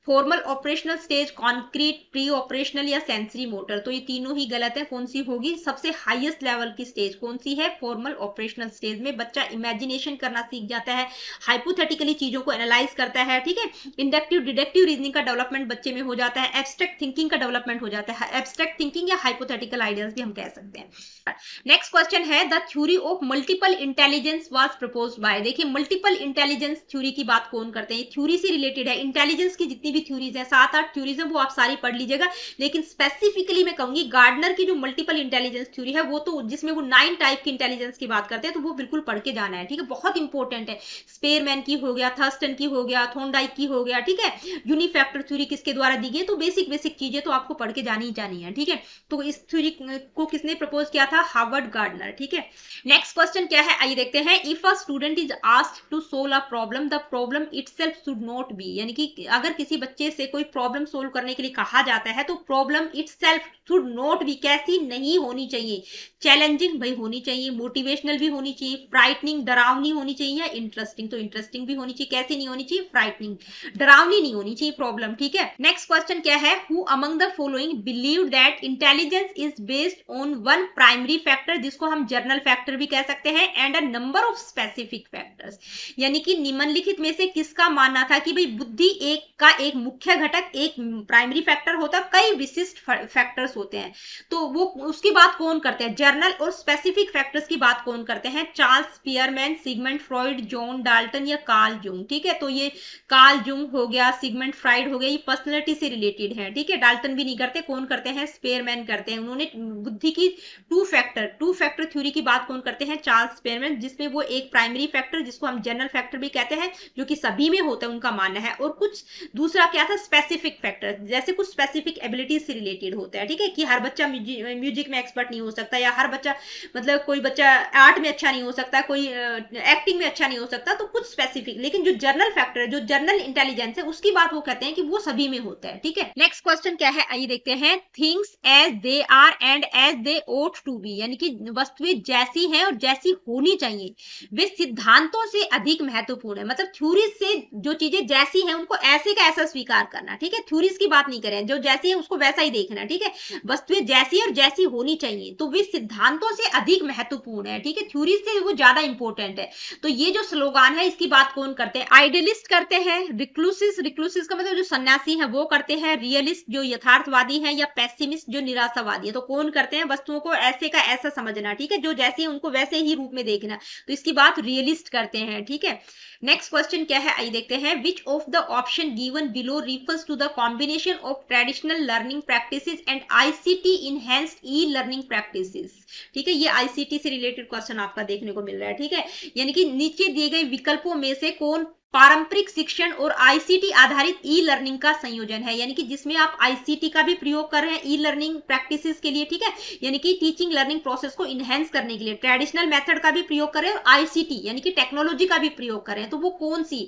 Formal operational stage, concrete, pre operational या सेंसरी मोटर, तो ये तीनों ही गलत है। कौन सी होगी? सबसे हाईएस्ट लेवल की स्टेज कौन सी है? फॉर्मल ऑपरेशनल स्टेज में बच्चा इमेजिनेशन करना सीख जाता है, हाइपोथेटिकली चीजों को एनालाइज करता है, ठीक है। इंडक्टिव डिडक्टिव रीजनिंग का डेवलपमेंट बच्चे में हो जाता है, एब्स्ट्रैक्ट थिंकिंग का डेवलपमेंट हो जाता है, एब्स्ट्रैक्ट थिंकिंग या हाइपोथेटिकल आइडियाज भी हम कह सकते हैं। नेक्स्ट क्वेश्चन है, the theory of multiple intelligence was proposed by. देखिए मल्टीपल इंटेलिजेंस थ्योरी की बात कौन करते हैं? थ्योरी से रिलेटेड है, इंटेलिजेंस की जितनी भी थ्योरीज है, 7-8 थ्योरीज है, वो आप सारी पढ़ लीजिएगा, लेकिन स्पेसिफिकली मैं कहूंगी गार्डनर की जो मल्टीपल इंटेलिजेंस थ्योरी है वो तो जिसमें वो 9 टाइप की इंटेलिजेंस की बात करते हैं, तो वो बिल्कुल पढ़ के जाना है, ठीक है, बहुत इंपॉर्टेंट है। स्पेयरमैन की हो गया, थर्स्टन की हो गया, थॉर्नडाइक की हो गया, ठीक है। यूनिफैक्टर थ्योरी किसके द्वारा दी गई? तो बेसिक बेसिक चीजें तो आपको पढ़ के जानी ही जानी है, ठीक है। तो इस थ्योरी को किसने प्रपोज किया था? हार्वर्ड गार्डनर, ठीक है। नेक्स्ट क्वेश्चन क्या है, आइए देखते हैं। If a student is asked to solve a problem the problem itself should not be, यानी कि अगर किसी बच्चे से कोई प्रॉब्लम सोल्व करने के लिए कहा जाता है तो problem itself should not B कैसी नहीं होनी चाहिए? चैलेंजिंग भाई होनी चाहिए, मोटिवेशनल भी होनी चाहिए, फ्राइटनिंग डरावनी होनी चाहिए, या इंटरेस्टिंग? तो इंटरेस्टिंग भी होनी चाहिए, कैसी नहीं होनी चाहिए? फ्राइटनिंग, डरावनी नहीं होनी चाहिए प्रॉब्लम, ठीक है। नेक्स्ट क्वेश्चन क्या है? Who among the following believe that intelligence is based on one primary factor, जिसको हम जर्नल फैक्टर भी कह सकते हैं, and a number of specific factors, यानी कि निम्नलिखित में से किसका मानना था कि भाई बुद्धि एक मुख्य घटक एक प्राइमरी फैक्टर होता, कई विशिष्ट फैक्टर्स होते हैं, तो वो उसकी बात कौन करते हैं? जर्नल और स्पेसिफिक फैक्टर्स की बात कौन करते हैं? Charles Spearman, Sigmund Freud, John Dalton या कार्ल जूंग, ठीक है। तो ये कार्ल जूंग हो गया, सिगमंड फ्राइड हो गया, ये पर्सनैलिटी से रिलेटेड है, ठीक है। डाल्टन भी नहीं करते, कौन करते हैं? स्पेयरमैन करते हैं। उन्होंने बुद्धि की टू फैक्टर थ्योरी की बात कौन करते हैं? चार्ल्स स्पेयरमैन, जिसमें वो एक प्राइमरी फैक्टर जिसको हम जनरल फैक्टर भी कहते हैं जो कि सभी में होता है, उनका मानना है, और कुछ दूसरा क्या था? स्पेसिफिक फैक्टर, जैसे कुछ स्पेसिफिक एबिलिटीज से रिलेटेड होता है, ठीक है, कि हर बच्चा म्यूजिक में एक्सपर्ट नहीं हो सकता, या हर बच्चा मतलब कोई बच्चा आर्ट में अच्छा नहीं हो सकता, कोई एक्टिंग में अच्छा नहीं हो सकता, तो कुछ स्पेसिफिक। लेकिन जो जर्नल फैक्टर है, जो जर्नल इंटेलिजेंस है, उसकी बात वो कहते हैं कि वो सभी में होता है, ठीक है। नेक्स्ट क्वेश्चन क्या है, आइए देखते हैं। Things as they are and as they ought to be, यानी कि वस्तुएं जैसी हैं और जैसी होनी चाहिए वे सिद्धांतों से अधिक महत्वपूर्ण है, मतलब थ्योरी से जो चीजें जैसी हैं उनको ऐसे का ऐसा स्वीकार करना, ठीक है। थ्योरीज की बात नहीं करें, जो जैसी है उसको वैसा ही देखना, ठीक है। वस्तुएं जैसी और जैसी होनी चाहिए तो वे सिद्धांतों से अधिक महत्वपूर्ण है, ठीक है, थ्योरी से वो ज्यादा इंपॉर्टेंट है। तो ये जो स्लोगान है इसकी बात कौन करते हैं? आइडियलिस्ट करते हैं, रिक्लूसिस का मतलब जो सन्यासी है वो करते हैं, रियलिस्ट जो यथार्थवादी है, या पेसिमिस्ट जो निराशावादी है। तो कौन करते हैं? वस्तुओं को ऐसे का ऐसा समझना, ठीक है, जो जैसे उनको वैसे ही रूप में देखना, तो इसकी बात रियलिस्ट करते हैं, ठीक है। नेक्स्ट क्वेश्चन क्या है, आइए देखते हैं। Which of the option given below refers to the combination of traditional learning practices and ICT enhanced e learning practices, ठीक है। ये आईसीटी से रिलेटेड क्वेश्चन आपका देखने को मिल रहा है, ठीक है। यानी कि नीचे दिए गए विकल्पों में से कौन पारंपरिक शिक्षण और आईसीटी आधारित ई लर्निंग का संयोजन है, यानी कि जिसमें आप आईसीटी का भी प्रयोग कर रहे हैं ई लर्निंग प्रैक्टिसेस के लिए, ठीक है, यानी कि टीचिंग लर्निंग प्रोसेस को इनहेंस करने के लिए ट्रेडिशनल मेथड का भी प्रयोग कर रहे हैं और आईसीटी यानी कि टेक्नोलॉजी का भी प्रयोग कर रहे हैं। तो वो कौन सी,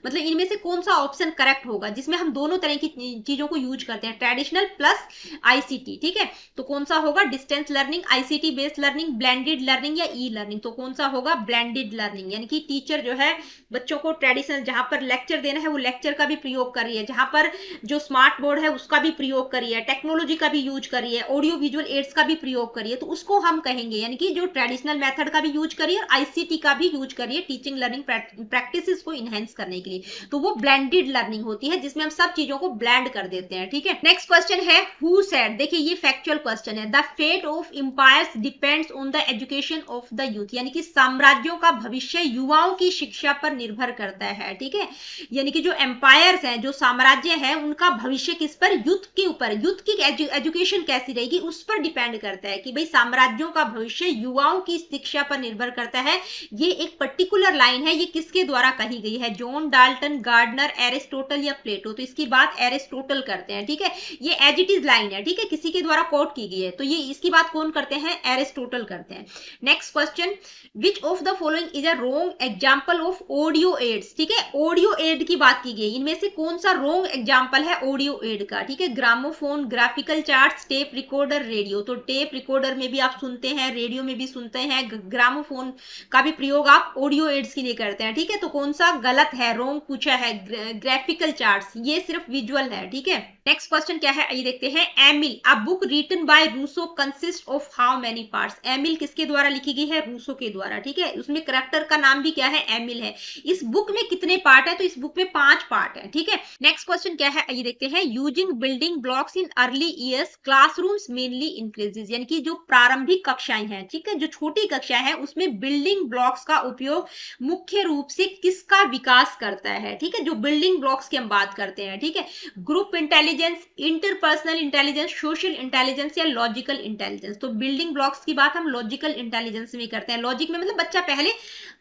मतलब इनमें से कौन सा ऑप्शन करेक्ट होगा जिसमें हम दोनों तरह की चीजों को यूज करते हैं, ट्रेडिशनल प्लस आईसीटी, ठीक है। तो कौन सा होगा? Distance learning, ICT based learning, blended learning या ई लर्निंग? तो कौन सा होगा? ब्लेंडेड लर्निंग, यानी कि टीचर जो है बच्चों को ट्रेडिशनल प्रेजेंटेशन, जहां पर लेक्चर देना है वो लेक्चर का भी प्रयोग कर रही है, जहां पर जो स्मार्ट बोर्ड है उसका भी प्रयोग कर रही है, टेक्नोलॉजी का भी यूज कर रही है, ऑडियो विजुअल एड्स का भी प्रयोग कर रही है, तो उसको हम कहेंगे, यानी कि जो ट्रेडिशनल मेथड का भी यूज कर रही है और आईसीटी का भी यूज कर रही है टीचिंग लर्निंग प्रैक्टिसेस को इनहेंस करने के लिए, तो वो ब्लेंडेड लर्निंग होती है जिसमें हम सब चीजों को ब्लेंड कर देते हैं। ठीक है, नेक्स्ट क्वेश्चन है हु सेड, देखिए ये फैक्चुअल क्वेश्चन है, the fate of empires depends on the education of the youth, यानी कि साम्राज्यों का भविष्य युवाओं की शिक्षा पर निर्भर करता है। ठीक है, यानी कि जो एम्पायर्स हैं, जो साम्राज्य है, उनका भविष्य किस पर, यूथ के ऊपर, यूथ की एजुकेशन कैसी रहेगी उस पर डिपेंड करता है कि भाई साम्राज्यों का भविष्य युवाओं की शिक्षा पर निर्भर करता है। ये एक पर्टिकुलर लाइन है, ये किसके द्वारा कही गई है, जॉन डाल्टन, गार्डनर, एरिस्टोटल या प्लेटो, तो इसकी बात एरिस्टोटल करते हैं। ठीक है, ये एज इट इज लाइन है, ठीक है, किसी के द्वारा कोट की गई है, तो ये इसकी बात कौन करते हैं, एरिस्टोटल करते हैं। Next question, which of the following is a wrong example of audio aids, ठीक है, ऑडियो एड की बात की गई, इनमें से कौन सा रॉन्ग एग्जाम्पल है ऑडियो एड का। ठीक है, gramophone, graphical charts, tape recorder, radio, तो टेप रिकॉर्डर में भी आप सुनते हैं, रेडियो में भी सुनते हैं, ग्रामोफोन का भी प्रयोग आप ऑडियो एड्स के लिए करते हैं। ठीक है, तो कौन सा गलत है, रॉन्ग पूछा है, ग्राफिकल चार्ट्स, ये सिर्फ विजुअल है। ठीक है, नेक्स्ट क्वेश्चन क्या है, ये देखते हैं, Emile a book written by Rousseau consist of how many parts, Emile किसके द्वारा लिखी गई है, रूसो के द्वारा। ठीक है, उसमें करैक्टर का नाम भी क्या है, एमिल है। इस बुक में कितने पार्ट है, तो इस बुक में 5 पार्ट है। ठीक है, नेक्स्ट क्वेश्चन क्या है, ये देखते हैं, using building blocks in early years classrooms mainly increases, यानी कि जो प्रारंभिक कक्षाएं हैं, ठीक है, जो छोटी कक्षा है उसमें बिल्डिंग ब्लॉक्स का उपयोग मुख्य रूप से किसका विकास करता है। ठीक है, जो बिल्डिंग ब्लॉक्स की हम बात करते हैं, ठीक है, group intelligence, interpersonal intelligence, social intelligence या लॉजिकल इंटेलिजेंस, तो बिल्डिंग ब्लॉक्स की बात हम लॉजिकल इंटेलिजेंस में करते हैं। लॉजिक में मतलब बच्चा पहले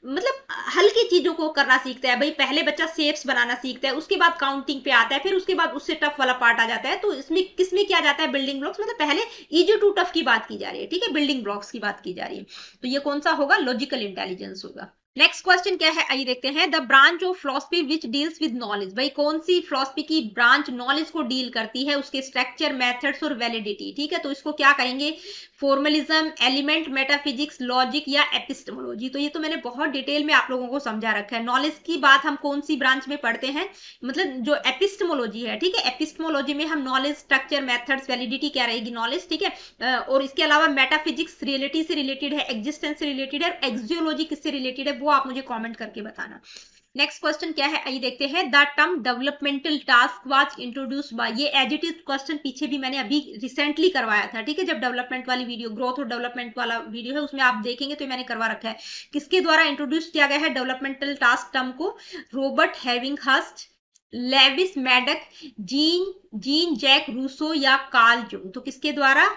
मतलब हल्की चीजों को करना सीखता है, भाई पहले बच्चा शेप्स बनाना सीखता है, उसके बाद काउंटिंग पे आता है, फिर उसके बाद उससे टफ वाला पार्ट आ जाता है, तो इसमें किसमें क्या जाता है, बिल्डिंग ब्लॉक्स, मतलब पहले इजी टू टफ की बात की जा रही है। ठीक है, बिल्डिंग ब्लॉक्स की बात की जा रही है, तो ये कौन सा होगा, लॉजिकल इंटेलिजेंस होगा। नेक्स्ट क्वेश्चन क्या है, आइए देखते हैं, the branch of philosophy which deals with knowledge, भाई कौन सी फिलॉसफी की ब्रांच नॉलेज को डील करती है, उसके स्ट्रक्चर, मेथड्स और वैलिडिटी। ठीक है, तो इसको क्या कहेंगे, फॉर्मलिज्म, एलिमेंट, मेटाफिजिक्स, लॉजिक या एपिस्टेमोलॉजी, तो ये तो मैंने बहुत डिटेल में आप लोगों को समझा रखा है। नॉलेज की बात हम कौन सी ब्रांच में पढ़ते हैं, मतलब जो एपिस्टेमोलॉजी है। ठीक है, एपिस्टेमोलॉजी में हम नॉलेज, स्ट्रक्चर, मेथड्स, वैलिडिटी क्या रहेगी, नॉलेज। ठीक है, और इसके अलावा मेटाफिजिक्स रियलिटी से रिलेटेड है, एग्जिस्टेंस से रिलेटेड है, एक्सियोलॉजी किससे रिलेटेड है वो आप मुझे कमेंट करके बताना। नेक्स्ट क्वेश्चन क्या है, आइए देखते हैं, the term developmental task was introduced by, ये एज इट इज क्वेश्चन पीछे भी मैंने अभी रिसेंटली करवाया था। ठीक है, जब डेवलपमेंट वाली वीडियो, ग्रोथ और डेवलपमेंट वाला वीडियो है उसमें आप देखेंगे तो मैंने करवा रखा है, किसके द्वारा इंट्रोड्यूस किया गया है डेवलपमेंटल टास्क टर्म को, Robert Havighurst, Lewis Madock, Jean Jacques Rousseau या कार्ल जंग, तो किसके द्वारा,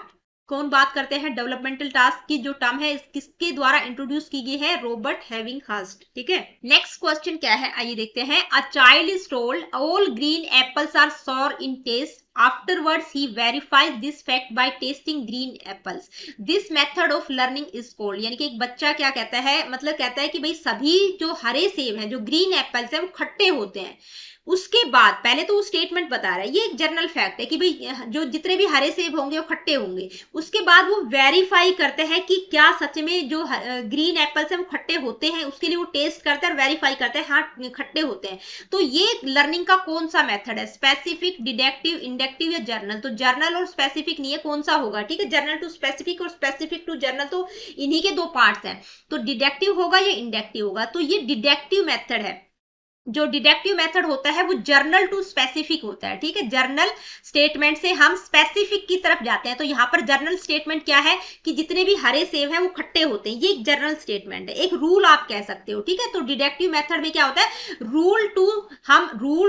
कौन बात करते हैं, डेवलपमेंटल टास्क की जो टर्म है किसके द्वारा इंट्रोड्यूस की गई है, रॉबर्ट हेविंगहर्स्ट। ठीक है, नेक्स्ट क्वेश्चन क्या है, आइए देखते हैं, a child is told all green apples are sour in taste, afterwards he verifies this fact by tasting green apples, this method of learning is called, यानी कि एक बच्चा क्या कहता है, मतलब कहता है कि भाई सभी जो हरे सेब हैं, जो ग्रीन एप्पल्स हैं वो खट्टे होते हैं, उसके बाद पहले तो वो स्टेटमेंट बता रहा है, ये एक जनरल फैक्ट है कि भाई जो जितने भी हरे सेब होंगे वो खट्टे होंगे, उसके बाद वो वेरीफाई करते हैं कि क्या सच में जो ग्रीन एप्पल्स हैं वो खट्टे होते हैं, उसके लिए वो टेस्ट करते हैं और वेरीफाई करते हैं हाँ खट्टे होते हैं। तो ये लर्निंग का कौन सा मेथड है, स्पेसिफिक, डिडक्टिव, इंडक्टिव या जर्नल, तो जर्नल और स्पेसिफिक नहीं है, कौन सा होगा। ठीक है, जर्नल टू स्पेसिफिक और स्पेसिफिक टू जर्नल, तो इन्हीं के 2 पार्ट्स हैं, तो डिडक्टिव होगा या इंडक्टिव होगा, तो ये डिडक्टिव मेथड है। जो डिडक्टिव मेथड होता है वो जर्नल टू स्पेसिफिक होता है। ठीक है, जर्नल स्टेटमेंट से हम स्पेसिफिक की तरफ जाते हैं, तो यहाँ पर जर्नल स्टेटमेंट क्या है कि जितने भी हरे सेब हैं वो खट्टे होते हैं, ये एक जर्नल स्टेटमेंट है, एक रूल आप कह सकते हो। ठीक है, तो डिडक्टिव मेथड में क्या होता है, रूल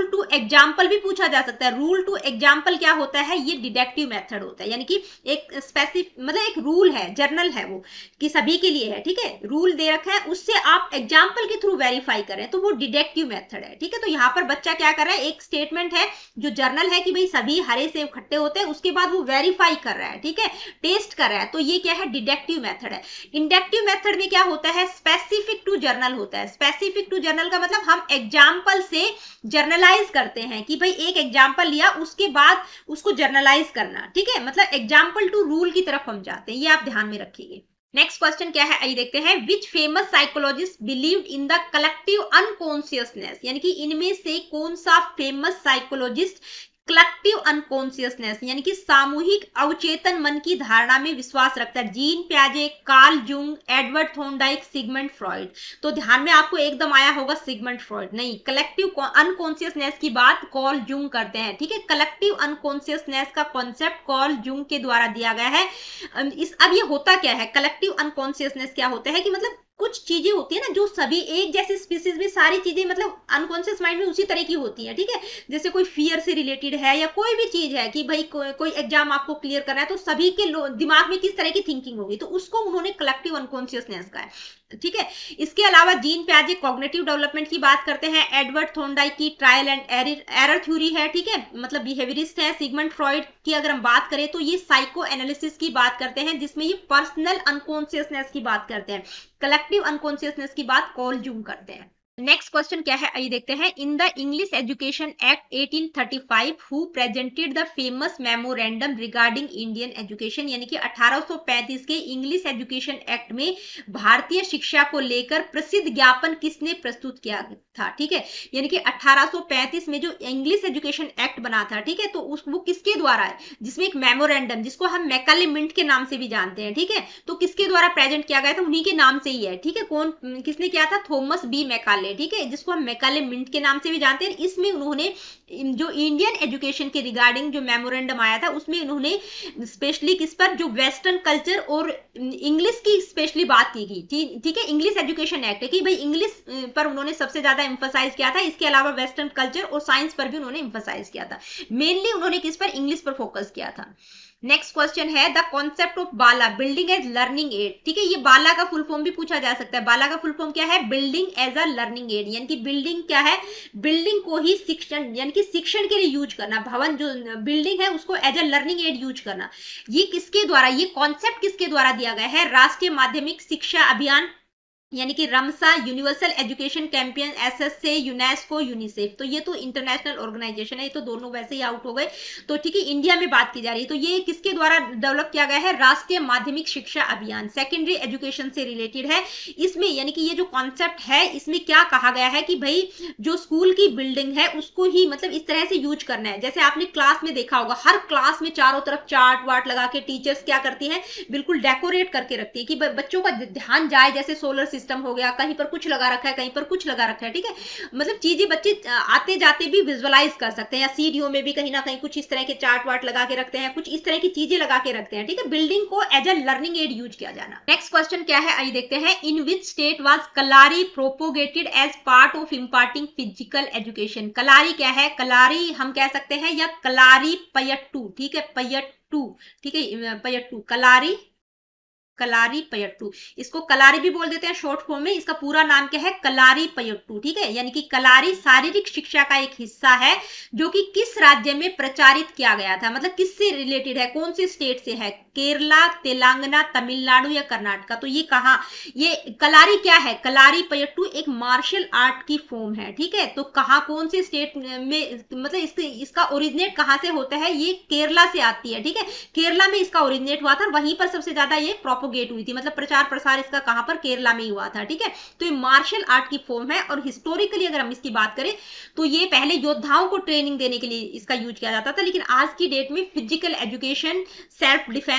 टू एग्जाम्पल भी पूछा जा सकता है, रूल टू एग्जाम्पल क्या होता है, ये डिडक्टिव मेथड होता है, यानी कि एक स्पेसिफिक मतलब एक रूल है, जर्नल है वो कि सभी के लिए है। ठीक है, रूल दे रखा है, उससे आप एग्जाम्पल के थ्रू वेरीफाई करें, तो वो डिडक्टिव मेथड है। ठीक है, तो यहाँ पर बच्चा क्या कर रहा है, एक स्टेटमेंट है जो जर्नल है कि भाई सभी हरे सेब खट्टे होते हैं, उसके बाद वो वेरीफाई कर रहा है, ठीक है, टेस्ट कर रहा है, तो ये क्या है, डिडक्टिव मेथड है। इंडक्टिव मेथड में क्या होता है, स्पेसिफिक टू जर्नल होता है। स्पेसिफिक टू जर्नल का मतलब हम एग्जाम्पल से जर्नलाइज करते हैं कि भाई एक एग्जाम्पल लिया उसके बाद उसको जर्नलाइज करना। ठीक है, मतलब एग्जाम्पल टू रूल की तरफ हम जाते हैं, ये आप ध्यान में रखिए। नेक्स्ट क्वेश्चन क्या है, आइए देखते हैं। Which famous psychologist believed in the collective unconsciousness, यानी कि इनमें से कौन सा फेमस साइकोलॉजिस्ट कलेक्टिव अनकॉन्शियसनेस यानी कि सामूहिक अवचेतन मन की धारणा में विश्वास रखता है? जीन प्याजे, Carl Jung, Edward Thorndike, Sigmund Freud. तो ध्यान में आपको एकदम आया होगा सिगमंड फ्रॉइड, नहीं, कलेक्टिव अनकॉन्शियसनेस की बात कार्ल जुंग करते हैं, ठीक है। कलेक्टिव अनकॉन्शियसनेस का कॉन्सेप्ट कार्ल जुंग के द्वारा दिया गया है। अब ये होता क्या है, कलेक्टिव अनकॉन्शियसनेस क्या होता है कि मतलब कुछ चीजें होती है ना जो सभी एक जैसे स्पीसीज में सारी चीजें मतलब अनकॉन्शियस माइंड में उसी तरह की होती है, ठीक है। जैसे कोई फियर से रिलेटेड है या कोई भी चीज है कि भाई कोई एग्जाम आपको क्लियर करना है, तो सभी के दिमाग में किस तरह की थिंकिंग होगी, तो उसको उन्होंने कलेक्टिव अनकॉन्शियसनेस का है, ठीक है। इसके अलावा जीन प्याजे कॉग्निटिव डेवलपमेंट की बात करते हैं, एडवर्ड थॉर्नडाइक की ट्रायल एंड एरर थ्योरी है, ठीक है, मतलब बिहेवियरिस्ट है। सिगमंड फ्रॉइड की अगर हम बात करें तो ये साइको एनालिसिस की बात करते हैं, जिसमें ये पर्सनल अनकॉन्शियसनेस की बात करते हैं। कलेक्टिव अनकॉन्शियसनेस की बात कार्ल जुंग करते हैं। नेक्स्ट क्वेश्चन क्या है, आइए देखते हैं। In the English education act 1835 who presented the famous memorandum regarding Indian education, यानी कि 1835 के इंग्लिश एजुकेशन एक्ट में भारतीय शिक्षा को लेकर प्रसिद्ध ज्ञापन किसने प्रस्तुत किया था, ठीक है। यानी कि 1835 में जो इंग्लिश एजुकेशन एक्ट बना था, ठीक है, तो वो किसके द्वारा है, जिसमें एक मेमोरेंडम जिसको हम मैकाले मिंट के नाम से भी जानते हैं, ठीक है, तो किसके द्वारा प्रेजेंट किया गया था, उन्हीं के नाम से ही है, ठीक है। कौन किसने किया था, थॉमस बी मैकाले, ठीक है, जिसको हम मैकाले मिंट के नाम से भी जानते हैं। इसमें उन्होंने जो इंडियन एजुकेशन के रिगार्डिंग जो मेमोरेंडम आया था उसमें उन्होंने स्पेशली किस पर, जो वेस्टर्न कल्चर और इंग्लिश की स्पेशली बात की गई, ठीक है। इंग्लिश एजुकेशन एक्ट है कि भाई इंग्लिश पर उन्होंने सबसे ज्यादा एम्फसाइज किया था, इसके अलावा वेस्टर्न कल्चर और साइंस पर भी उन्होंने एम्फसाइज किया था। मेनली उन्होंने किस पर, इंग्लिश पर फोकस किया था। नेक्स्ट क्वेश्चन है the concept of BALA building as learning aid, ठीक है। ये बाला का फुल फॉर्म भी पूछा जा सकता है। बाला का फुल फॉर्म क्या है, building as a learning aid, यानी कि बिल्डिंग क्या है, बिल्डिंग को ही शिक्षण यानी कि शिक्षण के लिए यूज करना, भवन जो बिल्डिंग है उसको as a learning aid use करना। ये किसके द्वारा, ये कॉन्सेप्ट किसके द्वारा दिया गया है, राष्ट्रीय माध्यमिक शिक्षा अभियान यानी कि RMSA, universal education campaign, SSA, UNESCO, UNICEF. तो ये तो इंटरनेशनल ऑर्गेनाइजेशन है, ये तो दोनों वैसे ही आउट हो गए। तो ठीक है, इंडिया में बात की जा रही है, तो ये किसके द्वारा डेवलप किया गया है, राष्ट्रीय माध्यमिक शिक्षा अभियान, सेकेंडरी एजुकेशन से रिलेटेड है। इसमें यानी कि ये जो कॉन्सेप्ट है इसमें क्या कहा गया है कि भाई जो स्कूल की बिल्डिंग है उसको ही मतलब इस तरह से यूज करना है। जैसे आपने क्लास में देखा होगा, हर क्लास में चारों तरफ चार्ट वार्ट लगा के टीचर्स क्या करती है, बिल्कुल डेकोरेट करके रखती है कि बच्चों का ध्यान जाए, जैसे सोलर सिस्टम हो गया, कहीं पर कुछ लगा रखा है, कहीं पर कुछ लगा रखा है, ठीक है। मतलब चीजें बच्चे आते जाते भी विजुअलाइज कर सकते हैं, या सीढ़ियों में भी कहीं ना कहीं कुछ इस तरह के चार्ट वार्ट लगा के रखते हैं, कुछ इस तरह की चीजें लगा के रखते हैं, ठीक है। बिल्डिंग को as a learning aid use किया जाना। नेक्स्ट क्वेश्चन क्या है, आइए देखते हैं। In which state was Kalari propagated as part of imparting physical education. Kalari क्या है, कलारी हम कह सकते हैं या कलारी पयट्टू, ठीक है, पयट्टू, ठीक है, पयट्टू, कलारी, कलारी पयट्टू, इसको कलारी भी बोल देते हैं शॉर्ट फॉर्म में। इसका पूरा नाम क्या है, कलारी पयट्टू, ठीक है। यानी कि कलारी शारीरिक शिक्षा का एक हिस्सा है जो कि किस राज्य में प्रचारित किया गया था, मतलब किससे रिलेटेड है, कौन से स्टेट से है, केरला, तेलंगाना, तमिलनाडु या कर्नाटका। तो ये कहा, ये कलारी क्या है, कलारी पयट्टू एक मार्शल आर्ट की फॉर्म है, ठीक है। तो कहाँ कौन से स्टेट में मतलब इसका ओरिजिनेट कहाँ से होता है, ये केरला से आती है, ठीक है। केरला में इसका ओरिजिनेट हुआ था, वहीं पर सबसे ज्यादा ये प्रोपोगेट हुई थी, मतलब प्रचार प्रसार इसका कहां पर, केरला में ही हुआ था, ठीक है। तो ये मार्शल आर्ट की फॉर्म है। और हिस्टोरिकली अगर हम इसकी बात करें तो ये पहले योद्धाओं को ट्रेनिंग देने के लिए इसका यूज किया जाता था, लेकिन आज की डेट में फिजिकल एजुकेशन, सेल्फ डिफेंस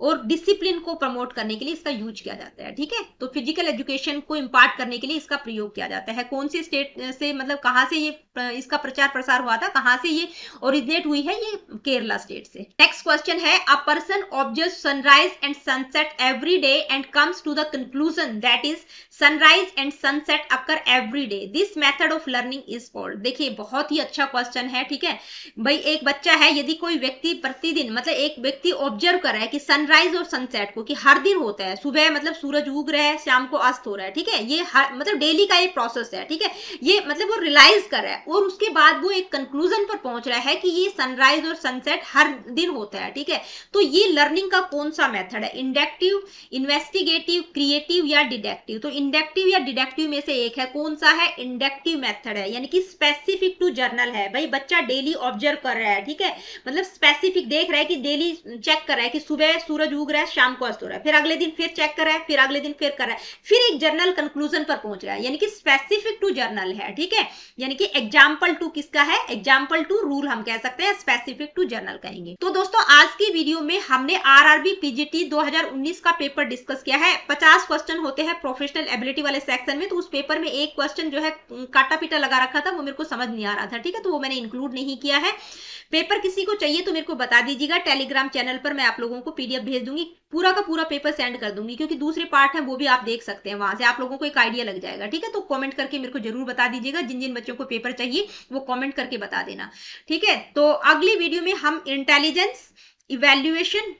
और डिसिप्लिन को प्रमोट करने के लिए इसका यूज किया जाता है, ठीक है। तो फिजिकल एजुकेशन को इंपार्ट करने के लिए इसका प्रयोग किया जाता है। कौन से स्टेट से, मतलब कहां से ये इसका प्रचार प्रसार हुआ था, कहां से ये ओरिजिनेट हुई है, ये केरला स्टेट से। नेक्स्ट क्वेश्चन है, a person observe sunrise and sunset every day and comes to the conclusion that is sunrise and sunset occur every day, this method of learning is called. देखिए बहुत ही अच्छा क्वेश्चन है, ठीक है। भाई एक बच्चा है, यदि कोई व्यक्ति प्रतिदिन मतलब एक व्यक्ति ऑब्जर्व कर रहा है कि सनराइज और सनसेट को, कि हर दिन होता है, सुबह मतलब सूरज उग रहा है, शाम को अस्त हो रहा है, ठीक है, ये मतलब डेली का एक प्रोसेस है, ठीक है। ये मतलब वो रियलाइज कर रहा है और उसके बाद वो एक कंक्लूजन पर पहुंच रहा है कि ये सनराइज और सनसेट हर दिन होता है, ठीक है। तो ये लर्निंग का कौन सा मेथड है, इंडक्टिव इंडक्टिव, इन्वेस्टिगेटिव, क्रिएटिव या डिडक्टिव? तो इंडक्टिव या डिडक्टिव में से एक है, कौन सा है? इंडक्टिव मेथड है, यानी कि स्पेसिफिक टू जर्नल है। भाई बच्चा डेली ऑब्जर्व कर रहा है, ठीक है, मतलब स्पेसिफिक देख रहा है कि डेली चेक कर रहा है कि सुबह सूरज उग रहा है, शाम को अस्त हो रहा है, फिर अगले दिन फिर चेक कर रहा है, फिर अगले दिन फिर कर रहा है, फिर एक जर्नल कंक्लूजन पर पहुंच रहा है, यानी कि स्पेसिफिक टू जर्नल है, ठीक है। यानी कि एग्जाम्पल टू किसका है? एग्जाम्पल टू रूल हम कह सकते हैं, स्पेसिफिक टू जर्नल कहेंगे। तो दोस्तों आज की वीडियो में हमने आरआरबी पीजीटी 2019 का पेपर डिस्कस किया है। 50 क्वेश्चन होते हैं प्रोफेशनल एबिलिटी वाले सेक्शन में, तो उस पेपर में एक क्वेश्चन जो है काटा पीटा लगा रखा था, वो मेरे को समझ नहीं आ रहा था, ठीक है, तो वो मैंने इंक्लूड नहीं किया है। पेपर किसी को चाहिए तो मेरे को बता दीजिएगा, टेलीग्राम चैनल पर मैं आप लोगों को पीडीएफ भेज दूंगी, पूरा का पूरा पेपर सेंड कर दूंगी, क्योंकि दूसरे पार्ट है वो भी आप देख सकते हैं, वहां से आप लोगों को एक आइडिया लग जाएगा, ठीक है। तो कमेंट करके मेरे को जरूर बता दीजिएगा, जिन जिन बच्चों को पेपर चाहिए वो कमेंट करके बता देना, ठीक है। तो अगली वीडियो में हम इंटेलिजेंस, इवैल्यूएशन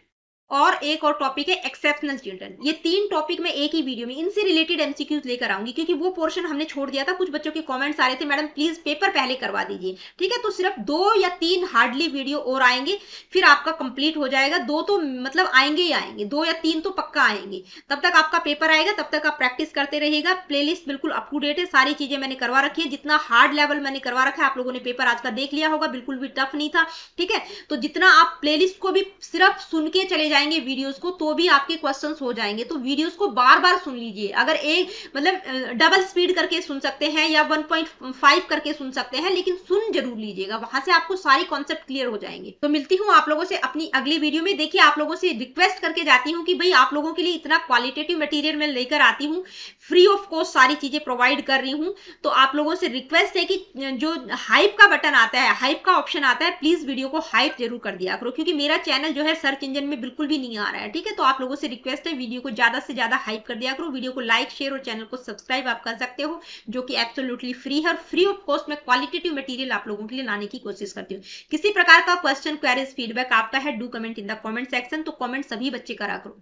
और एक और टॉपिक है एक्सेप्शनल चिल्ड्रन, ये 3 टॉपिक मैं एक ही वीडियो में इनसे रिलेटेड एमसीक्यूज लेकर आऊंगी, क्योंकि वो पोर्शन हमने छोड़ दिया था। कुछ बच्चों के कमेंट्स आ रहे थे, मैडम प्लीज पेपर पहले करवा दीजिए, ठीक है। तो सिर्फ 2 या 3 हार्डली वीडियो और आएंगे, फिर आपका कंप्लीट हो जाएगा। 2 तो मतलब आएंगे ही आएंगे, 2 या 3 तो पक्का आएंगे। तब तक आपका पेपर आएगा, तब तक आप प्रैक्टिस करते रहिएगा। प्लेलिस्ट बिल्कुल अप टू डेट है, सारी चीजें मैंने करवा रखी है, जितना हार्ड लेवल मैंने करवा रखा है। आप लोगों ने पेपर आज का देख लिया होगा, बिल्कुल भी टफ नहीं था, ठीक है। तो जितना आप प्लेलिस्ट को भी सिर्फ सुन के चले जाएंगे वीडियोस को, तो भी आपके क्वेश्चंस हो जाएंगे। तो वीडियोस को बार बार सुन लीजिए, अगर एक मतलब डबल स्पीड करके सुन सकते हैं या 1.5 करके सुन सकते हैं, लेकिन सुन जरूर लीजिएगा, वहां से आपको सारी कॉन्सेप्ट क्लियर हो जाएंगे। तो मिलती हूँ आप लोगों से अपनी अगली वीडियो में। देखिए आप लोगों से रिक्वेस्ट करके जाती हूँ कि भाई आप लोगों के लिए इतना क्वालिटेटिव मटेरियल मैं लेकर आती हूँ, फ्री ऑफ कॉस्ट सारी चीजें प्रोवाइड कर रही हूँ। तो आप लोगों से रिक्वेस्ट है कि जो हाइप का बटन आता है, हाइप का ऑप्शन आता है, प्लीज वीडियो को हाइप जरूर कर दिया करो, क्योंकि मेरा चैनल जो है सर्च इंजन में बिल्कुल भी नहीं आ रहा है, ठीक है। तो आप लोगों से रिक्वेस्ट है, वीडियो को ज्यादा से ज्यादा हाइप कर दिया करो, वीडियो को लाइक शेयर और चैनल को सब्सक्राइब आप कर सकते हो, जो कि एब्सोल्युटली फ्री है और फ्री ऑफ कॉस्ट में क्वालिटेटिव मटेरियल आप लोगों के लिए लाने की कोशिश करती हूँ। किसी प्रकार का क्वेश्चन, क्वेरीज, फीडबैक आपका है, do comment in the comment section. तो कमेंट सभी बच्चे करा करो।